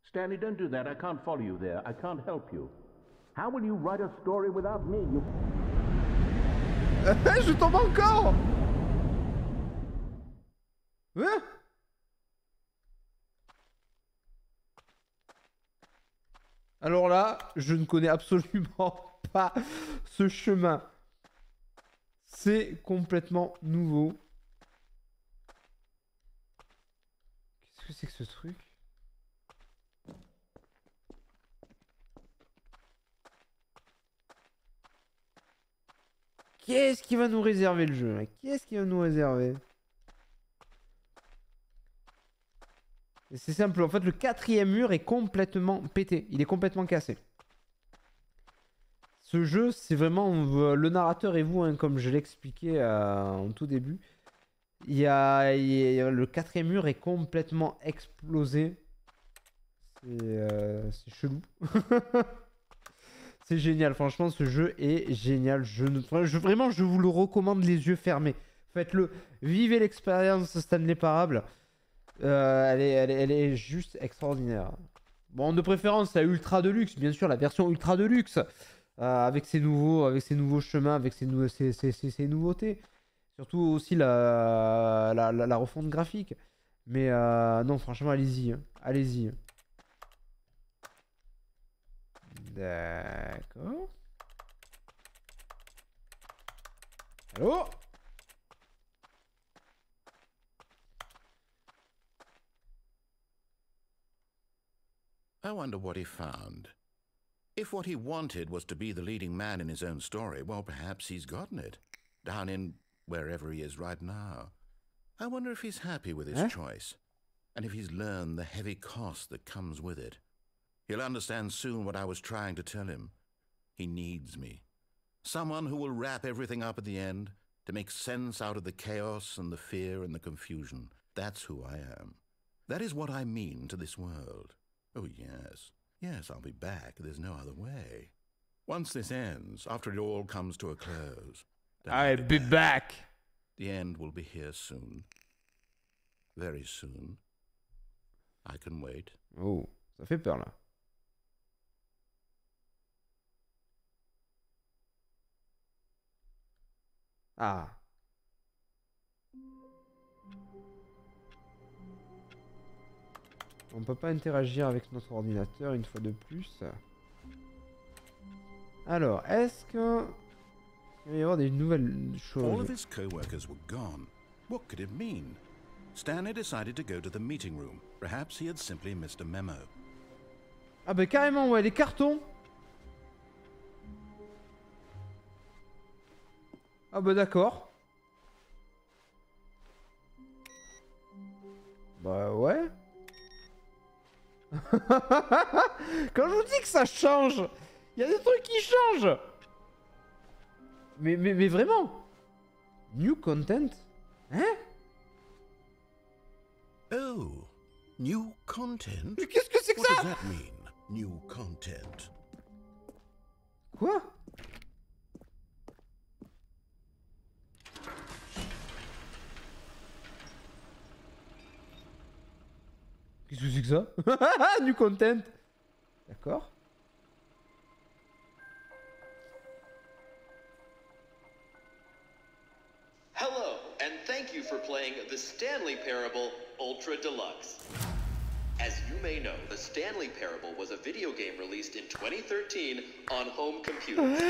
Stanley, don't do that. I can't follow you there. I can't help you. How will you write a story without me? You... Je tombe encore! Hein? Alors là, je ne connais absolument pas ce chemin. C'est complètement nouveau. Qu'est-ce que c'est que ce truc? Qu'est-ce qui va nous réserver le jeu? Qu'est-ce qui va nous réserver? Et c'est simple, en fait le quatrième mur est complètement pété, il est complètement cassé. Ce jeu, c'est vraiment le narrateur et vous, hein, comme je l'expliquais en tout début. Le quatrième mur est complètement explosé. C'est chelou. C'est génial, franchement ce jeu est génial. Vraiment, je vous le recommande les yeux fermés. Faites-le, vivez l'expérience Stanley Parable. Elle est juste extraordinaire. Bon, de préférence la Ultra Deluxe, bien sûr, la version Ultra Deluxe. Avec ses nouveaux chemins, avec ses nouveautés. Surtout aussi la refonte graphique. Mais non, franchement, allez-y. Allez-y. D'accord. Allô? I wonder what he found. If what he wanted was to be the leading man in his own story, well, perhaps he's gotten it. Down in wherever he is right now. I wonder if he's happy with his choice. And if he's learned the heavy cost that comes with it. He'll understand soon what I was trying to tell him. He needs me. Someone who will wrap everything up at the end, to make sense out of the chaos and the fear and the confusion. That's who I am. That is what I mean to this world. Oh, yes. Yes, I'll be back. There's no other way. Once this ends, after it all comes to a close... I'll be back. The end will be here soon. Very soon. I can wait. Oh, ça fait peur, là. Ah. On peut pas interagir avec notre ordinateur une fois de plus. Alors, est-ce que il va y avoir des nouvelles All of choses? his co-workers were gone. What could it mean? Stanley decided to go to the meeting room. Perhaps he had simply missed a memo. Ah bah carrément, ouais, les cartons. Ah bah d'accord. Bah ouais. Quand je vous dis que ça change, il y a des trucs qui changent. Mais vraiment. New content? Hein? Oh, new content? Mais qu'est-ce que c'est que What ça? does that mean, new content? Quoi? Qu'est-ce que c'est que ça? New content. D'accord. Hello, and thank you for playing the Stanley Parable Ultra Deluxe. As you may know, the Stanley Parable was a video game released in 2013 on home computers.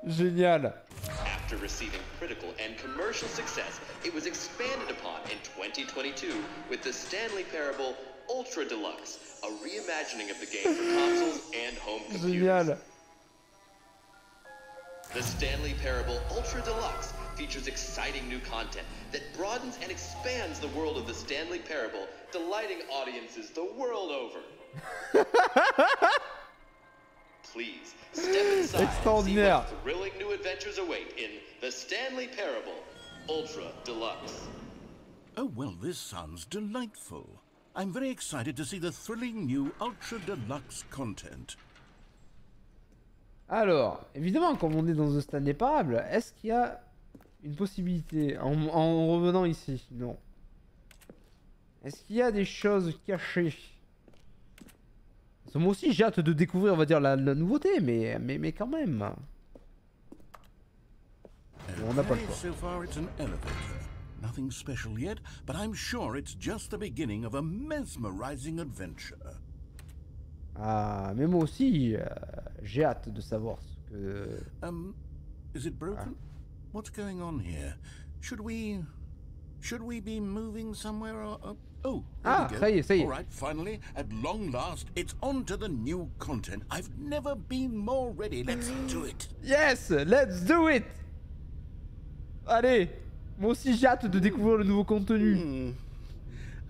Génial. After receiving critical and commercial success, it was expanded upon in 2022 with the Stanley Parable Ultra Deluxe, a reimagining of the game for consoles and home computers. Génial. The Stanley Parable Ultra Deluxe features exciting new content that broadens and expands the world of the Stanley Parable, delighting audiences the world over. Please step inside and see what thrilling new adventures await in the Stanley Parable Ultra Deluxe. Oh, well, this sounds delightful. I'm very excited to see the thrilling new Ultra Deluxe content. Alors, évidemment, comme on est dans The Stanley Parable, est-ce qu'il y a une possibilité en revenant ici? Non. Est-ce qu'il y a des choses cachées? Moi aussi, j'ai hâte de découvrir, on va dire, la nouveauté, mais quand même. On n'a pas le choix. So far, it's an elevator. Nothing special yet, but I'm sure it's just the beginning of a mesmerizing adventure. Ah, mais moi aussi, j'ai hâte de savoir ce que... Is it broken? What's going on here? Should we be moving somewhere or... Oh, ah, ça y est, ça y est. All right, finally, at long last, it's on to the new content. I've never been more ready. Let's do it. Yes, let's do it. Allez, moi aussi j'ai hâte de découvrir le nouveau contenu.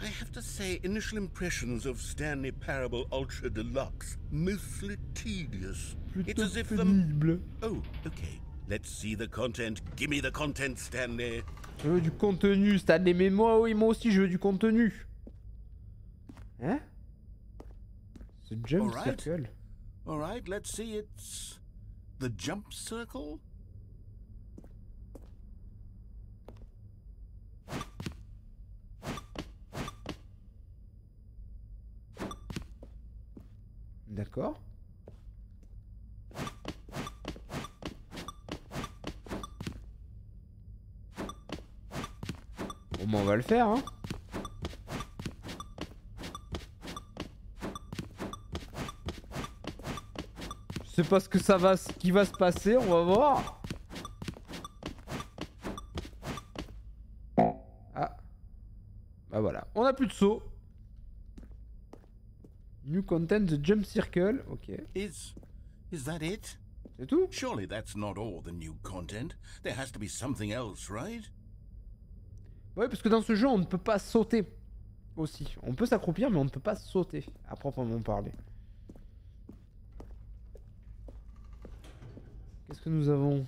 I have to say, initial impressions of Stanley Parable Ultra Deluxe, mostly tedious. It's as if pénible. Oh, okay. Let's see the content. Give me the content, Stanley. Je veux du contenu, Stanley, mais moi, oui, moi aussi je veux du contenu. Hein? Ce jump circle. Alright, let's see, it's... the jump circle? D'accord. Bon, bah, on va le faire, hein. Je sais pas ce qui va se passer, on va voir. Ah. Bah voilà, on a plus de saut. New content, the jump circle, ok. Is that it? C'est tout? Surely that's not all the new content. There has to be something else, right? Ouais, parce que dans ce jeu, on ne peut pas sauter aussi. On peut s'accroupir, mais on ne peut pas sauter, à proprement parler. Qu'est-ce que nous avons?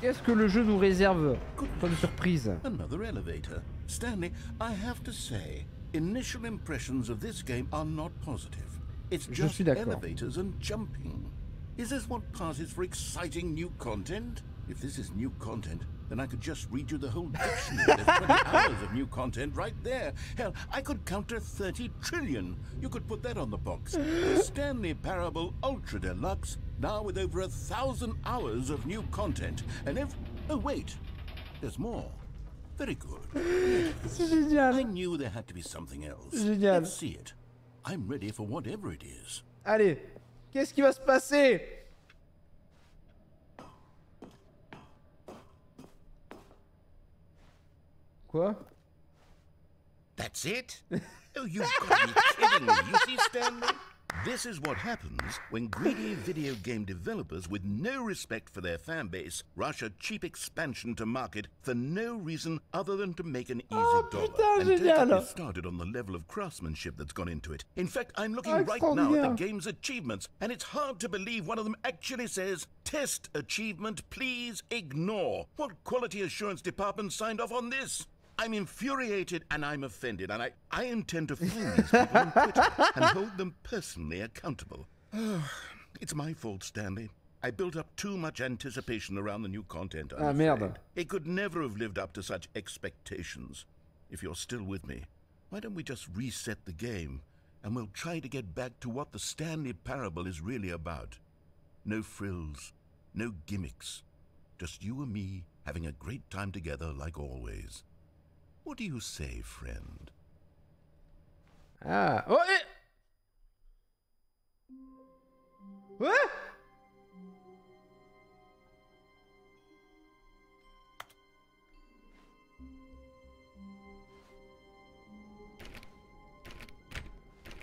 Qu'est-ce que le jeu nous réserve comme surprise? Another elevator. Stanley, I have to say, initial impressions of this game are not positive. It's just elevators and jumping. Is this what passes for exciting new content? If this is new content, then I could just read you the whole dictionary. There's 20 hours of new content right there. Hell, I could count to 30 trillion. You could put that on the box. The Stanley Parable Ultra Deluxe, now with over 1,000 hours of new content. And oh wait, there's more. Very good. C'est génial. I knew there had to be something else. Génial. Let's see it. I'm ready for whatever it is. Allez, qu'est-ce qui va se passer? Quoi? That's it? Oh, you've got to be kidding me. You see, Stanley? This is what happens when greedy video game developers with no respect for their fan base rush a cheap expansion to market for no reason other than to make an easy dollar. Putain, And don't génial. get me started on the level of craftsmanship that's gone into it. In fact, I'm looking right now at the game's achievements, and it's hard to believe one of them actually says, "Test achievement, please ignore." What quality assurance department signed off on this? I'm infuriated and I'm offended, and I intend to find these people on Twitter and hold them personally accountable. It's my fault, Stanley. I built up too much anticipation around the new content. Ah merde. It could never have lived up to such expectations. If you're still with me, Why don't we just reset the game, and we'll try to get back to what the Stanley Parable is really about. No frills, no gimmicks. Just you and me having a great time together like always. What do you say, friend? Ah. Oh, eh. Ouais.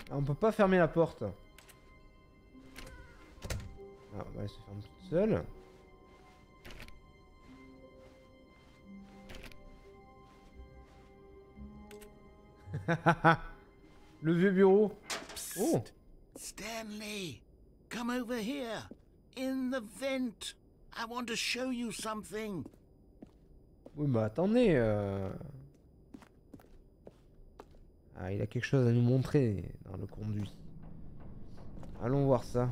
On peut pas fermer la porte. Ah, bah, elle se ferme toute seule. Le vieux bureau. Oh. Stanley, come over here. In the vent. I want to show you something. Oui, mais attendez. Ah, il a quelque chose à nous montrer dans le conduit. Allons voir ça.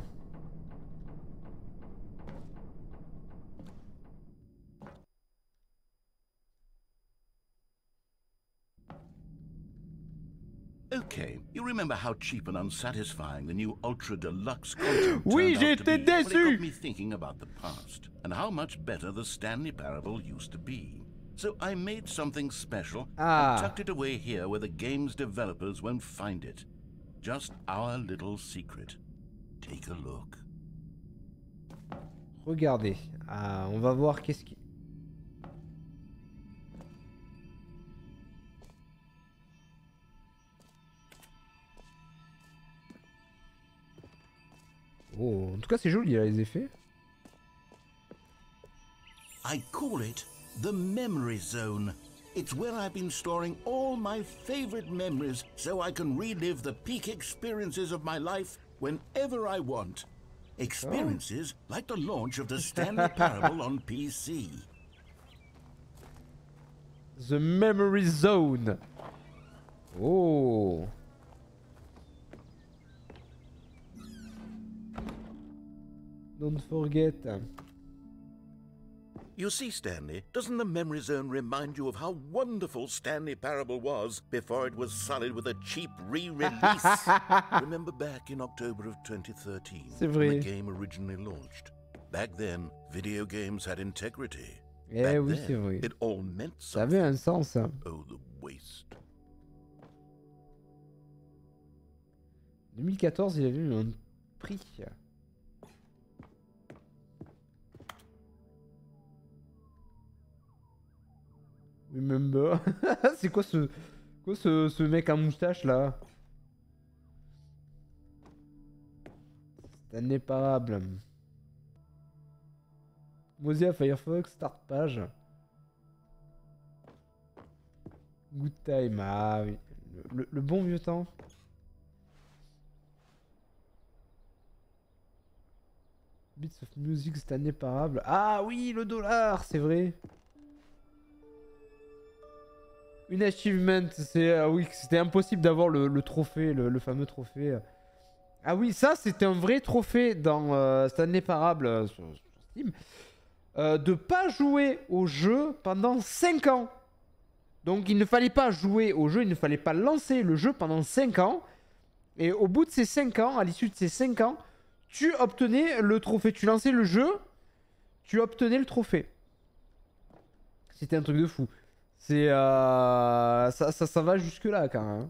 Okay, you remember how cheap and unsatisfying the new Ultra Deluxe content Oui, turned j'ai out to été be? Well, it déçu. got me thinking about the past and how much better the Stanley Parable used to be. So I made something special and tucked it away here where the game's developers won't find it. Just our little secret. Take a look. Regardez. Ah, on va voir qu'est-ce qui... Oh, en tout cas c'est joli là, les effets. I call it the Memory Zone. It's where I've been storing all my favorite memories so I can relive the peak experiences of my life whenever I want. Experiences like the launch of the Stanley Parable on PC. The Memory Zone. Oh. Don't forget. You see, Stanley, doesn't the Memory Zone remind you of how wonderful Stanley Parable was before it was sullied with a cheap re-release? Remember back in October of 2013, C'est when vrai. the game originally launched? Back then, video games had integrity. Eh Back oui, then, c'est vrai. it all meant Ça avait something. un sens. Hein. Oh, the waste. 2014, il avait eu un prix. Remember. C'est quoi ce mec en moustache là? C'est un imparable. Mozilla Firefox, start page. Good time, ah oui. Le bon vieux temps. Bits of Music, c'est un imparable. Ah oui, le dollar, c'est vrai. Une achievement, c'est... oui, c'était impossible d'avoir le trophée, le fameux trophée. Ah oui, ça, c'était un vrai trophée dans Stanley Parable sur Steam. De pas jouer au jeu pendant 5 ans. Donc, il ne fallait pas jouer au jeu, il ne fallait pas lancer le jeu pendant 5 ans. Et au bout de ces 5 ans, à l'issue de ces 5 ans, tu obtenais le trophée. Tu lançais le jeu, tu obtenais le trophée. C'était un truc de fou. C'est ça va jusque là quand même.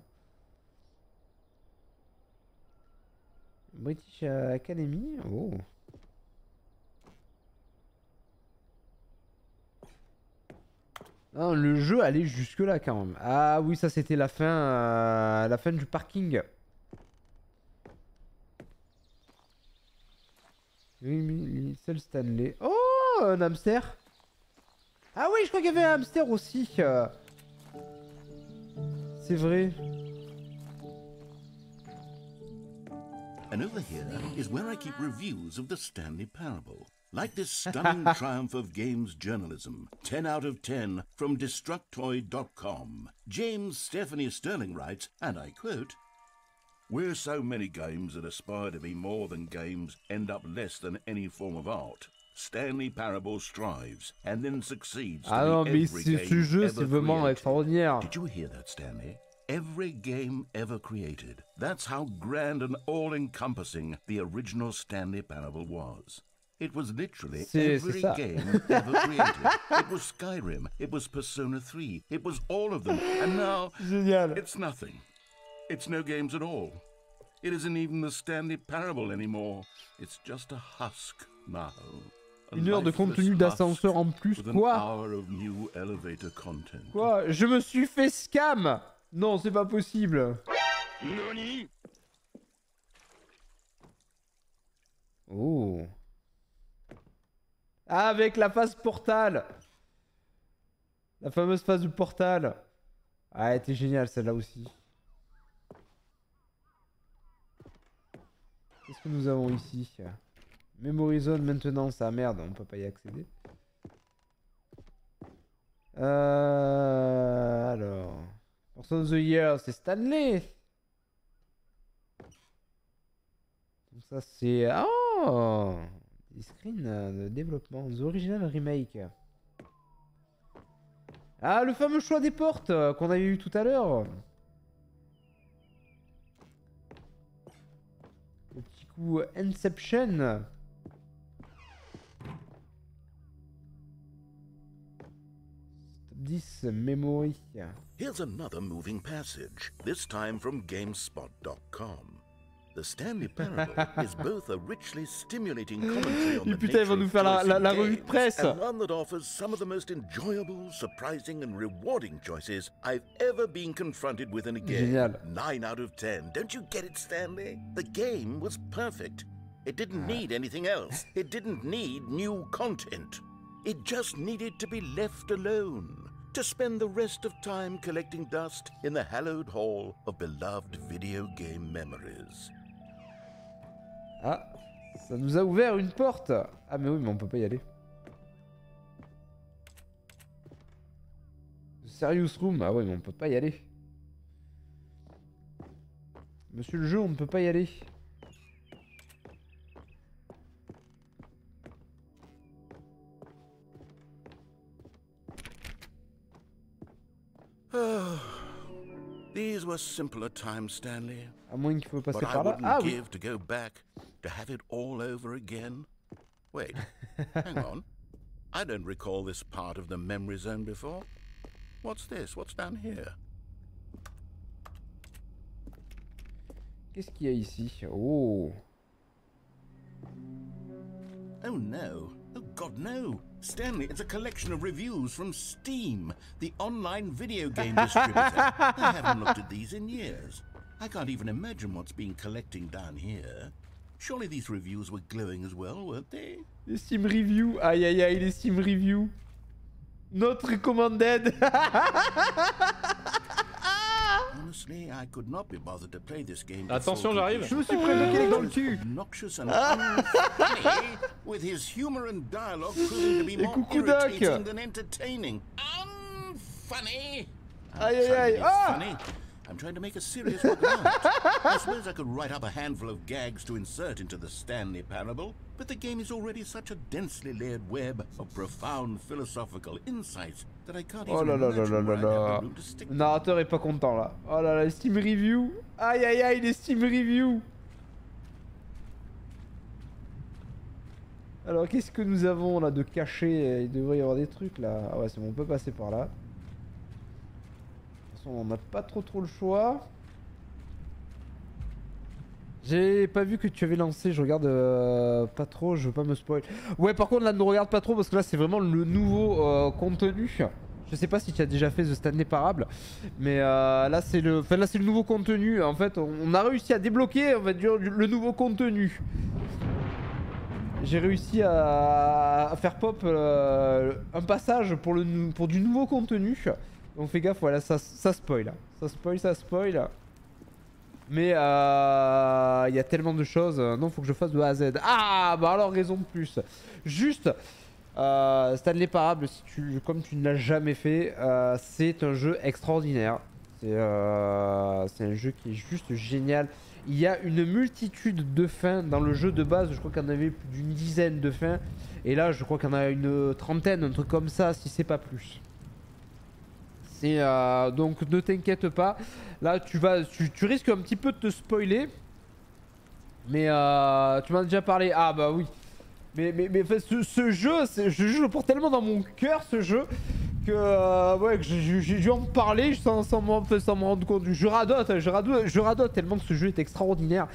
British Academy. Oh. Non, le jeu allait jusque là quand même. Ah oui, ça c'était la fin du parking. Oui, seul Stanley. Oh, un hamster. Ah oui, je crois qu'il y avait un hamster aussi. C'est vrai. And over here is where I keep reviews of the Stanley Parable. Like this stunning triumph of games journalism. 10 out of 10 from Destructoid.com. James Stephanie Sterling writes, and I quote, "Where so many games that aspire to be more than games end up less than any form of art, Stanley Parable strives and then succeeds to Ah non, be mais every ce game jeu, ever c'est vraiment created." extraordinaire. Did you hear that, Stanley? every game ever created. That's how grand and all-encompassing the original Stanley Parable was. It was literally every game ever created. It was Skyrim, it was Persona 3, it was all of them. And now, it's nothing. It's no games at all. It isn't even the Stanley Parable anymore. It's just a husk now. Une heure de contenu d'ascenseur en plus, quoi? Quoi? Je me suis fait scam! Non, c'est pas possible. Oh. Ah, avec la phase portal. La fameuse phase du portal. Ah, elle était géniale celle-là aussi. Qu'est-ce que nous avons ici? Memory Zone maintenant, ça merde, on peut pas y accéder. Alors... Person of the Year, c'est Stanley. Donc ça c'est... Oh, des screens de développement. The Original Remake. Ah, le fameux choix des portes qu'on avait eu tout à l'heure. Le petit coup Inception. 10 memory. Here's another moving passage, this time from GameSpot.com. The Stanley Parable is both a richly stimulating commentary on the putain, ils vont nous faire la revue de presse. And one that offers some of the most enjoyable, surprising and rewarding choices I've ever been confronted with in a game. Génial. 9 out of 10. Don't you get it, Stanley? The game was perfect. It didn't need anything else. It didn't need new content. It just needed to be left alone. To spend the rest of time collecting dust in the hallowed hall of beloved video game memories. Ah, ça nous a ouvert une porte. Ah mais oui, mais on peut pas y aller. Serious Room, ah ouais, mais on peut pas y aller. Monsieur le jeu, on ne peut pas y aller. These were simpler times, Stanley. À moins qu'il faut passer But I par là. wouldn't Ah oui. give to go back to have it all over again. Wait, hang on. I don't recall this part of the memory zone before. What's this? What's down here? Qu'est-ce qu'il y a ici? Oh. Oh no. Oh God, no. Stanley, it's a collection of reviews from Steam, the online video game distributor. I haven't looked at these in years. I can't even imagine what's been collecting down here. Surely these reviews were glowing as well, weren't they? Les Steam Review. Aïe aïe aïe, les Steam Review. Notre recommanded. Honestly, I could not be bothered to play this game. Attention, j'arrive. Je me suis pris le kill dans le cul. Obnoxious and unfunny, with his humor and dialogue proving to be more coucou, Doc. irritating than entertaining. Unfunny. Aïe aïe aïe. Ah! Funny. I'm trying to make a serious work of art. I suppose I could write up a handful of gags to insert into the Stanley Parable, but the game is already such a densely layered web of profound philosophical insights that I can't Oh even là là là là imagine where là I'd have là. the room to stick Le narrateur est pas content là. Oh là là, les Steam Review. Aïe aïe aïe, les Steam Review. Alors qu'est-ce que nous avons là de caché? Il devrait y avoir des trucs là. Ah ouais, c'est bon, on peut passer par là. De toute façon, on n'a pas trop le choix. J'ai pas vu que tu avais lancé, je regarde pas trop, je veux pas me spoil. Ouais, par contre là ne regarde pas trop parce que là c'est vraiment le nouveau contenu. Je sais pas si tu as déjà fait The Stanley Parable, mais là c'est le nouveau contenu. En fait, on a réussi à débloquer, on va dire, le nouveau contenu. J'ai réussi à faire pop un passage pour du nouveau contenu. Donc fais gaffe, voilà, ça spoil. Ça spoil. Mais il y a tellement de choses. Non, faut que je fasse de A à Z. Ah, bah alors raison de plus. Juste, Stanley Parable, comme tu ne l'as jamais fait, c'est un jeu extraordinaire. C'est un jeu qui est juste génial. Il y a une multitude de fins dans le jeu de base. Je crois qu'il y en avait plus d'une dizaine de fins. Et là, je crois qu'il y en a une trentaine, un truc comme ça, si c'est pas plus. C'est donc ne t'inquiète pas. Là tu risques un petit peu de te spoiler. Mais tu m'en as déjà parlé. Ah bah oui. Mais en fait, ce jeu, je le porte tellement dans mon cœur ce jeu que ouais, que j'ai dû en parler sans me rendre compte. Je radote tellement que ce jeu est extraordinaire.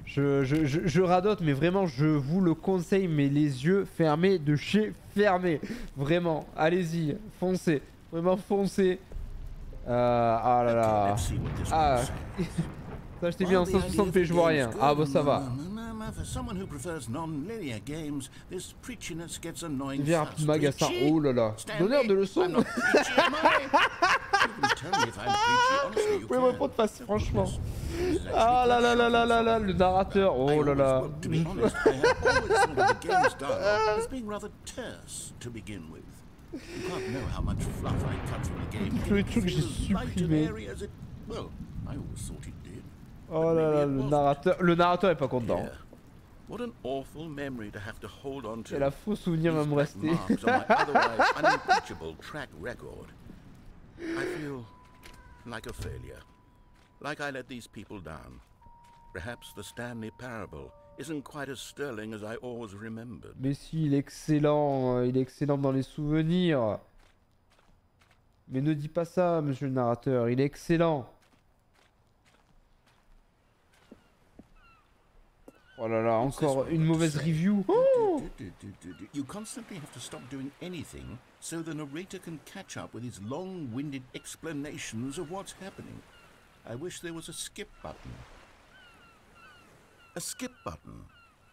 Je radote, mais vraiment, je vous le conseille, mais les yeux fermés de chez fermés. Vraiment, allez-y, foncez. Vraiment, foncez. Ah là là. Ah. Ça, je t'ai mis en 160p, je vois rien. Ah bah ça va. Viens rapidement agaçant. Oh là là. Donneur de leçons. Vous pouvez me répondre face, franchement. Ah là là là là là là, le narrateur. Oh là là. Tous les trucs que j'ai supprimés. Oh là là, le narrateur est pas content. Et la faux souvenir va me rester. I feel like a failure, like I let these people down. Perhaps the Stanley Parable isn't quite as sterling as I always remembered. Mais si, il est excellent dans les souvenirs. Mais ne dis pas ça, monsieur le narrateur, il est excellent. Oh là là, encore une mauvaise review. Oh! You constantly have to stop doing anything so the narrator can catch up with his long-winded explanations of what's happening. I wish there was a skip button. A skip button?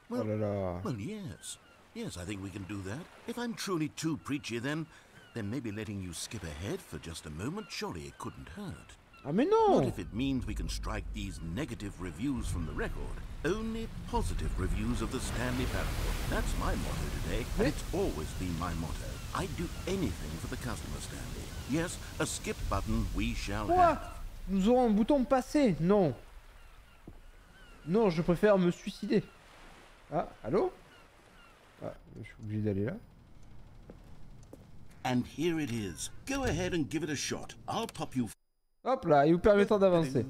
Well, oh là là. Well, yes. Yes, I think we can do that. If I'm truly too preachy, then maybe letting you skip ahead for just a moment, surely it couldn't hurt. Ah mais non! What if it means we can strike these negative reviews from the record? Only positive reviews of the Stanley Parable. That's my motto today, and it's always been my motto. I'd do anything for the customer, Stanley. Yes, a skip button we shall have. Nous aurons un bouton passer. Non. Non, je préfère me suicider. Ah, allô? Ah, je suis obligé d'aller là. And here it is. Go ahead and give it a shot. I'll pop you. Hop là, il vous permettant d'avancer.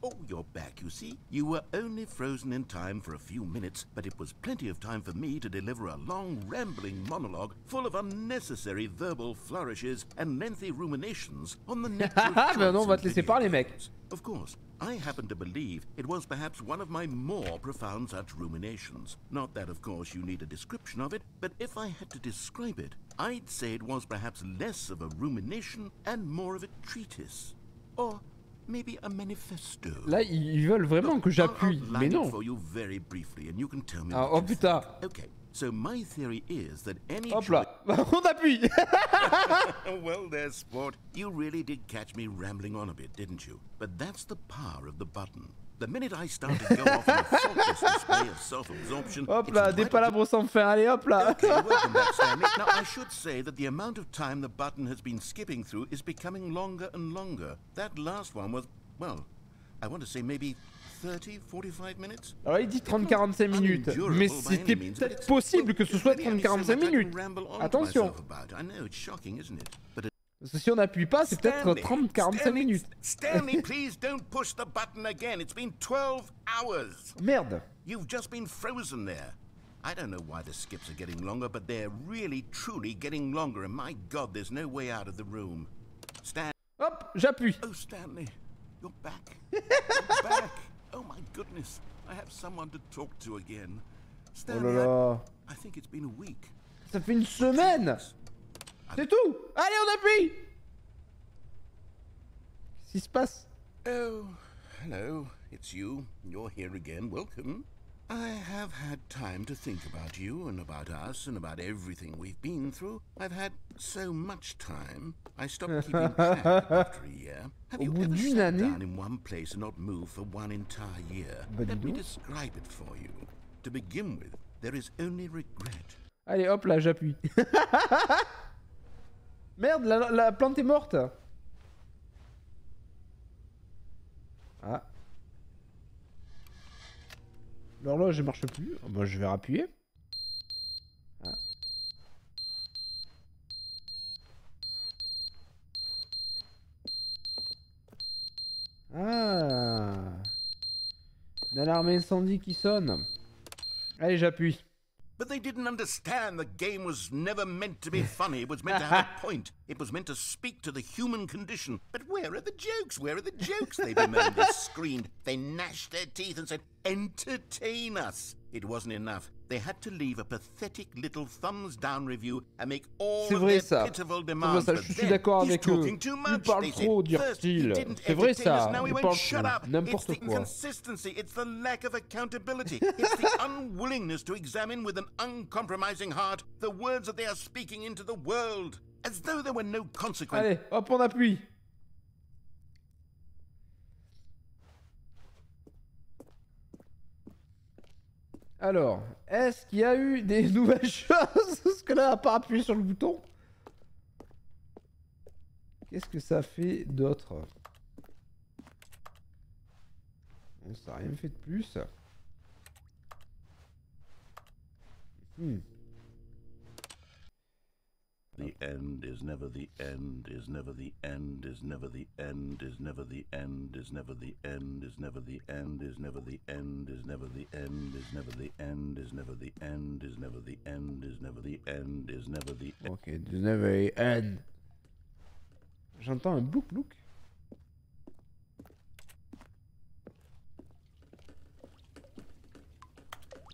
Oh, you're back, you see. You were only frozen in time for a few minutes, but it was plenty of time for me to deliver a long, rambling monologue full of unnecessary verbal flourishes and lengthy ruminations on the nature of Ben non, on va te laisser parler, mec. Of course, I happen to believe it was perhaps one of my more profound such ruminations. Not that, of course, you need a description of it, but if I had to describe it, I'd say it was perhaps less of a rumination and more of a treatise. Or maybe a manifesto. Là, ils veulent vraiment que j'appuie, mais non. For you very briefly and you can tell me Ah, oh putain. Okay, so my theory is that any hop là, on appuie. Well there, sport. You really did catch me rambling on a bit, didn't you? But that's the power of the button. The minute I started to go off in a faultless display of self-absorption... Hop là, des palabres sans fin, allez hop là. Okay, welcome back, Stanley. Now, I should say that the amount of time the button has been skipping through is becoming longer and longer. That last one was, well, I want to say maybe 30, 45 minutes. Alors il dit 30-45 minutes, mais c'était peut-être possible que ce soit 30-45 minutes. Attention. I know, it's shocking, isn't it? But Parce que si on n'appuie pas, c'est peut-être 30-45 minutes. Stanley, please don't push the button again. It's been 12 hours. Merde. You've just been frozen there. I don't know why the skips are getting longer, but they're really, truly getting longer. And my God, there's no way out of the room. Hop, j'appuie. Oh, Stanley, you're back. You're back. Oh, my goodness. I have someone to talk to again. Stanley, oh là là. I think it's been a week. Ça fait une semaine. C'est tout. Allez, on appuie. Qu'est-ce qui se passe? Oh, hello. It's you. You're here again. Welcome. I have had time to think about you and about us and about everything we've been through. I've had so much time. I stopped keeping track after a year. Have you ever sat down in one place and not moved for one entire year? Let me describe it for you. To begin with, there is only regret. Allez, hop là, j'appuie. Merde, la plante est morte. Ah. L'horloge ne marche plus. Moi, je vais rappuyer. Ah. Une alarme incendie qui sonne. Allez, j'appuie. But they didn't understand the game was never meant to be funny. It was meant to have a point. It was meant to speak to the human condition. But where are the jokes? Where are the jokes? They bemoaned, they screamed, they gnashed their teeth and said, entertain us. It wasn't enough. They had to leave a pathetic little thumbs down review and make all of their pitiful demands. Je suis d'accord avec eux. Il parle trop, dirent-ils. C'est vrai ça. Il parle trop. N'importe quoi. Inconsistency, it's the lack of accountability. It's the unwillingness to examine with an uncompromising heart the words that they are speaking into the world, as though there were no consequence. Allez, hop, on appuie. Alors, est-ce qu'il y a eu des nouvelles choses? Parce que là, à part appuyer sur le bouton. Qu'est-ce que ça fait d'autre? Bon, ça n'a rien fait de plus. The end is never the end, is never the end, is never the end, is never the end, is never the end, is never the end, is never the end, is never the end, is never the end, is never the end, is never the end, is never the end, is never the end. Ok, is never the end. J'entends un blouk blouk.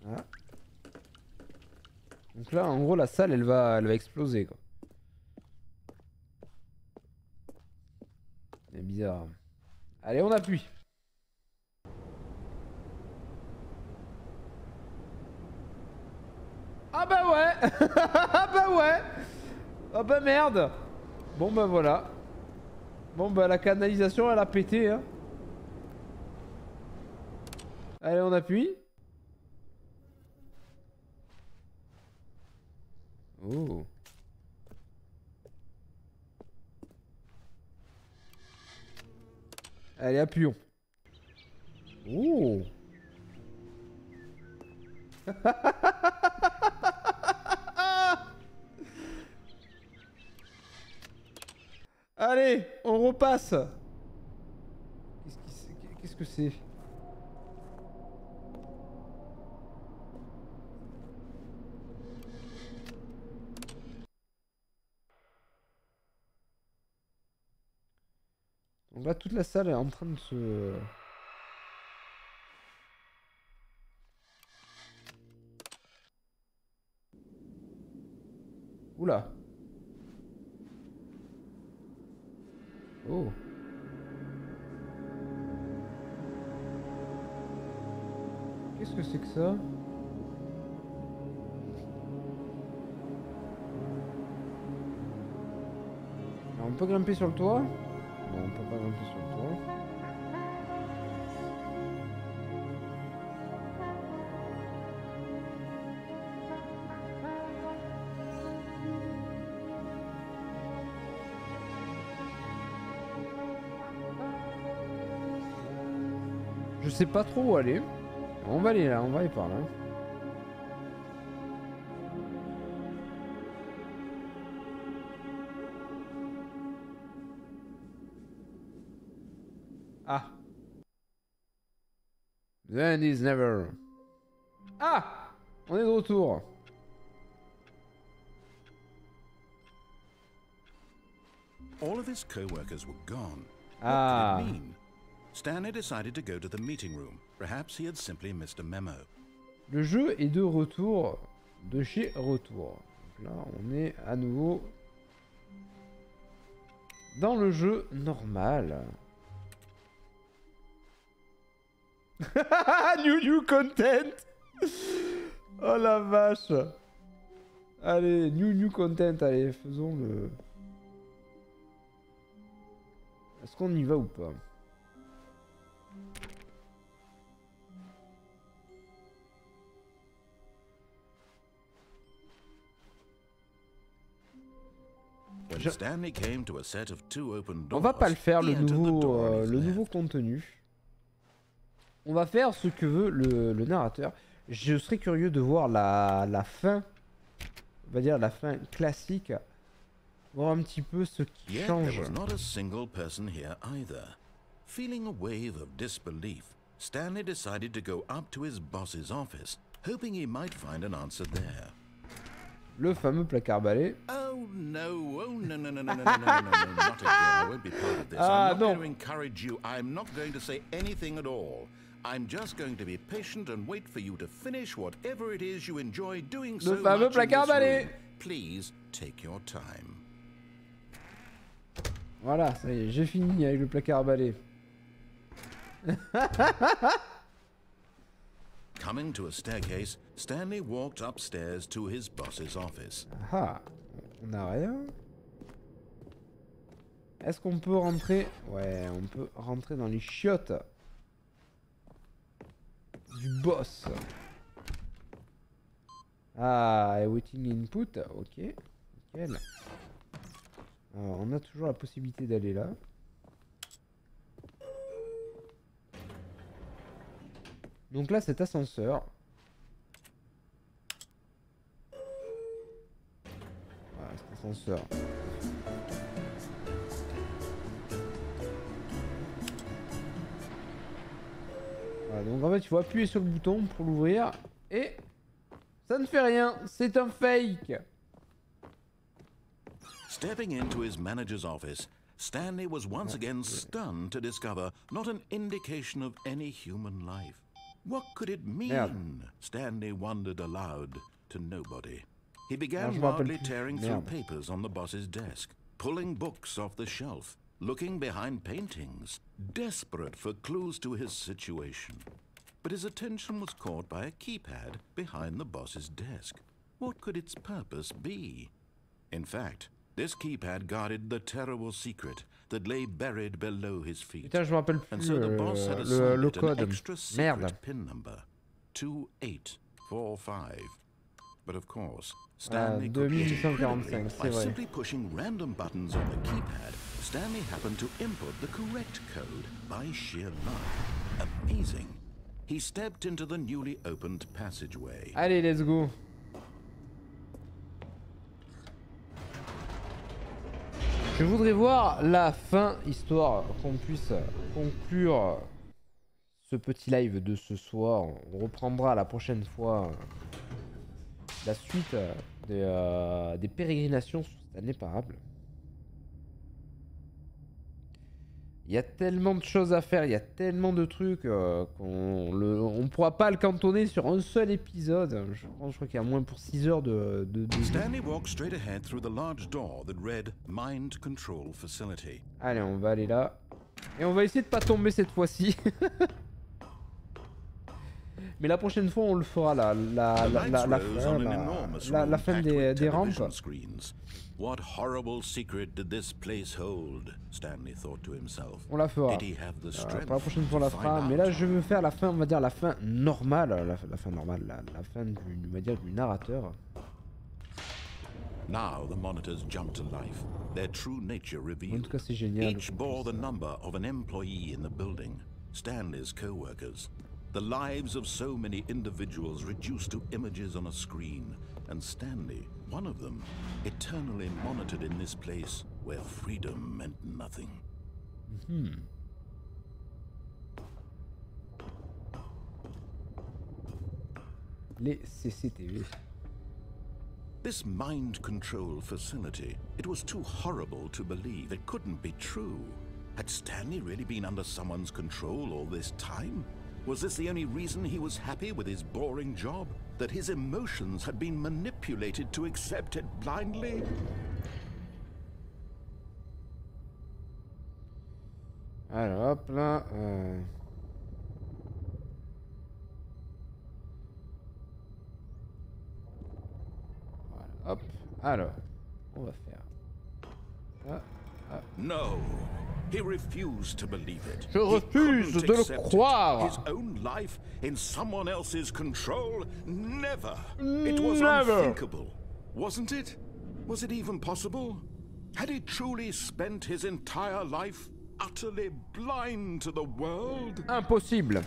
Ah. Donc là, en gros, la salle, elle va exploser, quoi. C'est bizarre. Allez, on appuie. Ah bah ouais. Ah bah ouais. Ah bah merde. Bon bah voilà. Bon bah la canalisation, elle a pété, hein. Allez, on appuie. Oh. Allez, appuyons. Oh. Allez, on repasse. Qu'est-ce que c'est? Donc là, toute la salle est en train de se... Oula. Oh. Qu'est-ce que c'est que ça? Alors, on peut grimper sur le toit? Non, on peut pas grimper sur le toit. Je sais pas trop où aller. On va aller là, on va aller par là. Ah. The end is never. Ah. On est de retour. All of his co-workers were gone. Ah. What did it mean? Stanley decided to go to the meeting room. Perhaps he had simply missed a memo. Le jeu est de retour. De chez Retour. Donc là, on est à nouveau dans le jeu normal. New content. Oh la vache. Allez, new content. Allez, faisons le... Est-ce qu'on y va ou pas? When Stanley came to a set of two open doors, on va pas le faire, he le entered the door on his nouveau left. contenu. On va faire ce que veut le narrateur. Je serais curieux de voir la fin. On va dire la fin classique. Voir un petit peu ce qui Yet change. there was not a single person here either. Feeling a wave of disbelief, Stanley decided to go up to his boss's office, hoping he might find an answer there. Le fameux placard balai. Oh no, not again. I won't be part of this. I'm not going to encourage you. I'm not going to say anything at all. I'm just going to be patient and wait for you to finish whatever it is you enjoy doing so much in this room. Please take your time. Voilà, ça y est, j'ai fini avec le placard balai. Coming to a staircase, Stanley walked upstairs to his boss's office. Ah, on n'a rien. Est-ce qu'on peut rentrer? Ouais, on peut rentrer dans les chiottes du boss. Ah, waiting input, ok, nickel. Alors, on a toujours la possibilité d'aller là. Donc là, cet ascenseur. Voilà, cet ascenseur. Voilà, donc en fait, il faut appuyer sur le bouton pour l'ouvrir. Et ça ne fait rien, c'est un fake. Stepping into his manager's office, Stanley was once again stunned to discover not an indication of any human life. What could it mean? Merde. Stanley wondered aloud to nobody. He began wildly tearing through papers on the boss's desk, pulling books off the shelf, looking behind paintings, desperate for clues to his situation. But his attention was caught by a keypad behind the boss's desk. What could its purpose be? In fact, this keypad guarded the terrible secret that lay buried below his feet. Putain, je me rappelle And plus so the boss had assigned it an extra secret pin number, 2845. But of course, Stanley could get it privately by simply pushing random buttons on the keypad. Stanley happened to input the correct code by sheer luck. Amazing. He stepped into the newly opened passageway. Allez, let's go. Je voudrais voir la fin, histoire qu'on puisse conclure ce petit live de ce soir. On reprendra la prochaine fois la suite des pérégrinations sur Stanley Parable. Il y a tellement de choses à faire, il y a tellement de trucs qu'on ne pourra pas le cantonner sur un seul épisode. Je crois qu'il y a moins pour 6 heures de... Stanley walked straight ahead through the large door that read Mind Control Facility. Allez, on va aller là. Et on va essayer de pas tomber cette fois-ci. Mais la prochaine fois, on le fera la fin des rampes. What horrible secret did this place hold? Stanley thought to himself. On la fera. Did he have the strength pour la prochaine fois, on la fera. Mais là, je veux faire la fin, on va dire la fin normale. La fin normale, la fin on va dire, du narrateur. Now the monitors jumped to life, their true nature revealed. En tout cas, c'est génial. Each bore the number of an employee in the building, Stanley's co-workers. The lives of so many individuals reduced to images on a screen, and Stanley, one of them, eternally monitored in this place where freedom meant nothing. Les CCTV. This mind control facility, it was too horrible to believe. It couldn't be true. Had Stanley really been under someone's control all this time? Was this the only reason he was happy with his boring job? That his emotions had been manipulated to accept it blindly? Alors hop là. Voilà, hop. Alors, on va faire. No. He refused to believe it. Je refuse de le croire. His own life in someone else's control? Never. It was unthinkable. Wasn't it? Was it even possible? Had he truly spent his entire life utterly blind to the world? Impossible.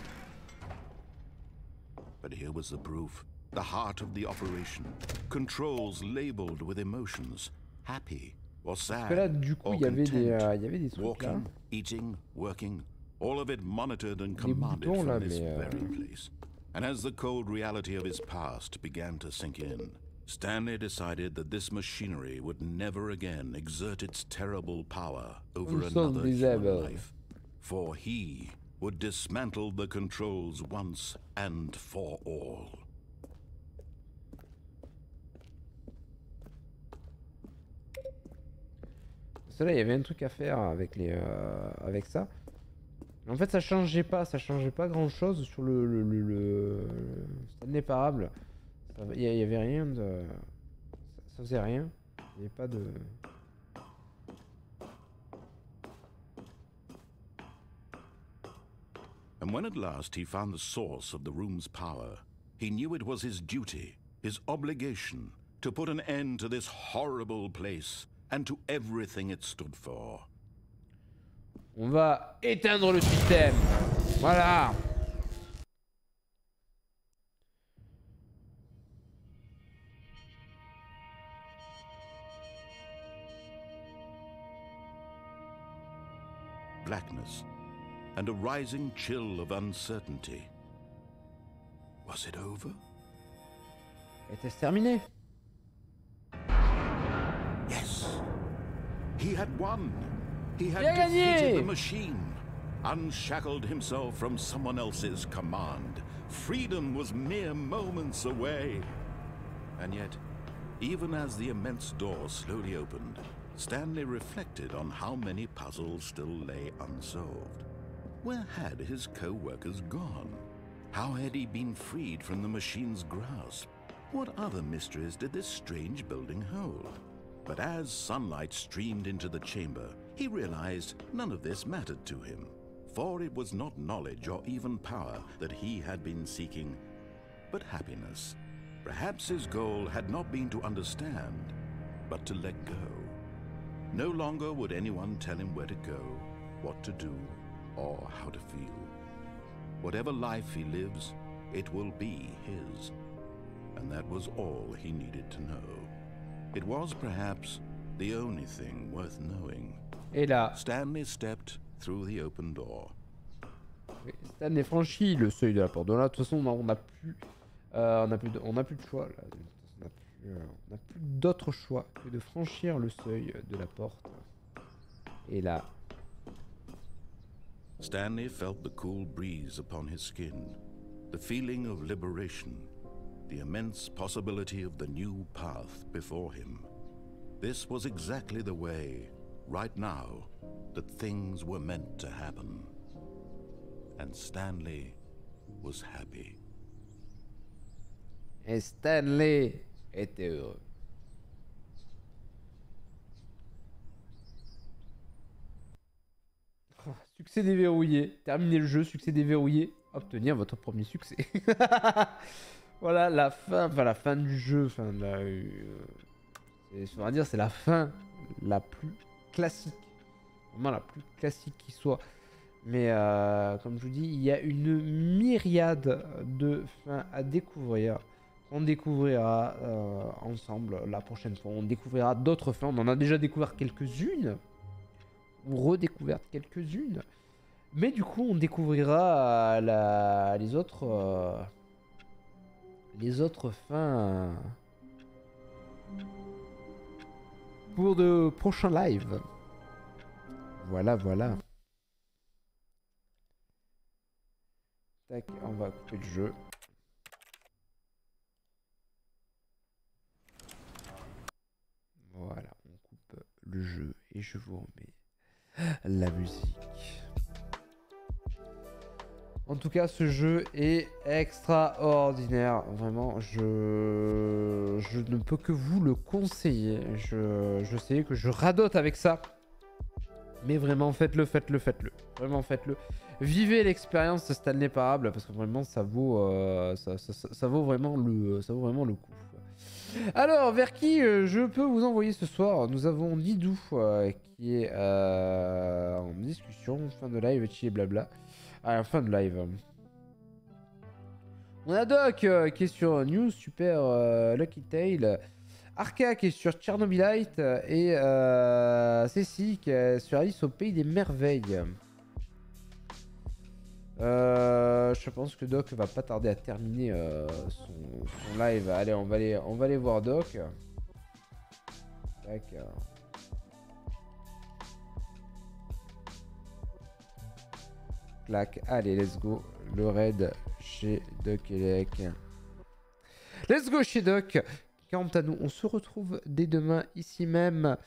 But here was the proof. The heart of the operation. Controls labeled with emotions. Happy or sad. Parce que là, du coup, il y avait des trucs là. Walking, eating, working, all of it monitored and Les commanded boutons, là, from this mais, very place. And as the cold reality of his past began to sink in, Stanley decided that this machinery would never again exert its terrible power over Nous sommes another human disabled. life, for he would dismantle the controls once and for all. Cela, il y avait un truc à faire avec avec ça. En fait, ça changeait pas grand chose sur le Stanley Parable. Il y avait rien de, ça faisait rien. Il n'y avait pas de. And when at last he found the source of the room's power, he knew it was his duty, his obligation, to put an end to this horrible place and to everything it stood for. On va éteindre le système. Voilà. Blackness and a rising chill of uncertainty. Was it over? Était-ce terminé? Yes. He had won. He had Il a gagné. defeated the machine, unshackled himself from someone else's command. Freedom was mere moments away. And yet, even as the immense door slowly opened, Stanley reflected on how many puzzles still lay unsolved. Where had his co-workers gone? How had he been freed from the machine's grasp? What other mysteries did this strange building hold? But as sunlight streamed into the chamber, he realized none of this mattered to him, for it was not knowledge or even power that he had been seeking, but happiness. Perhaps his goal had not been to understand, but to let go. No longer would anyone tell him where to go, what to do, or how to feel. Whatever life he lives, it will be his. And that was all he needed to know. It was perhaps the only thing worth knowing. Et là, Stanley stepped through the open door. Stanley franchit le seuil de la porte. Donc là, de toute façon, on n'a plus, on n'a plus de choix. Là. On n'a plus d'autre choix que de franchir le seuil de la porte. Et là, Stanley felt the cool breeze upon his skin, the feeling of liberation, the immense possibility of the new path before him. This was exactly the way, right now, that things were meant to happen. And Stanley was happy. et Stanley était heureux. Succès déverrouillé. Terminez le jeu, succès déverrouillé. Obtenir votre premier succès. Voilà la fin, enfin la fin du jeu. Enfin, on va dire c'est la fin la plus classique. Vraiment la plus classique qui soit. Mais comme je vous dis, il y a une myriade de fins à découvrir. On découvrira ensemble la prochaine fois. On découvrira d'autres fins. On en a déjà découvert quelques-unes. Ou redécouvertes quelques-unes. Mais du coup, on découvrira les autres fins pour de prochains lives. Voilà, voilà. Tac, on va couper le jeu. Voilà, on coupe le jeu et je vous remets la musique. En tout cas, ce jeu est extraordinaire. Vraiment, je ne peux que vous le conseiller. Je sais que je radote avec ça. Mais vraiment, faites-le, faites-le, faites-le. Vraiment, faites-le. Vivez l'expérience Stanley Parable parce que vraiment, ça vaut vraiment le coup. Alors, vers qui je peux vous envoyer ce soir? Nous avons Nidou qui est en discussion, fin de live, chi et blabla. Ah, fin de live. On a Doc qui est sur News Super Lucky Tail. Arca qui est sur Tchernobylite. Et Cécile qui est sur Alice au Pays des Merveilles. Je pense que Doc va pas tarder à terminer son live. Allez, on va aller voir Doc. Tac. Clac. Allez, let's go. Le raid chez Doc Elec. Let's go chez Doc. Quant à nous, on se retrouve dès demain ici même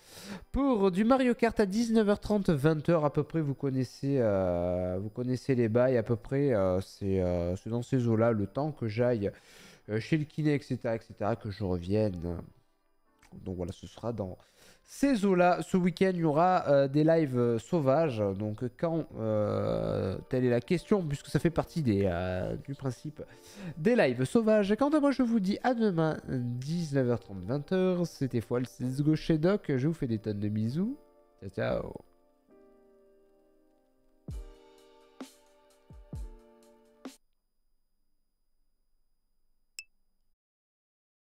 pour du Mario Kart à 19h30, 20h à peu près. Vous connaissez les bails à peu près. C'est dans ces eaux-là, le temps que j'aille chez le kiné, etc., que je revienne. Donc voilà, ce sera dans ces eaux-là. Ce week-end, il y aura des lives sauvages. Donc quand telle est la question, puisque ça fait partie du principe des lives sauvages. Quant à moi, je vous dis à demain, 19h30, 20h. C'était Foils, let's go chez Doc. Je vous fais des tonnes de bisous. Ciao, ciao.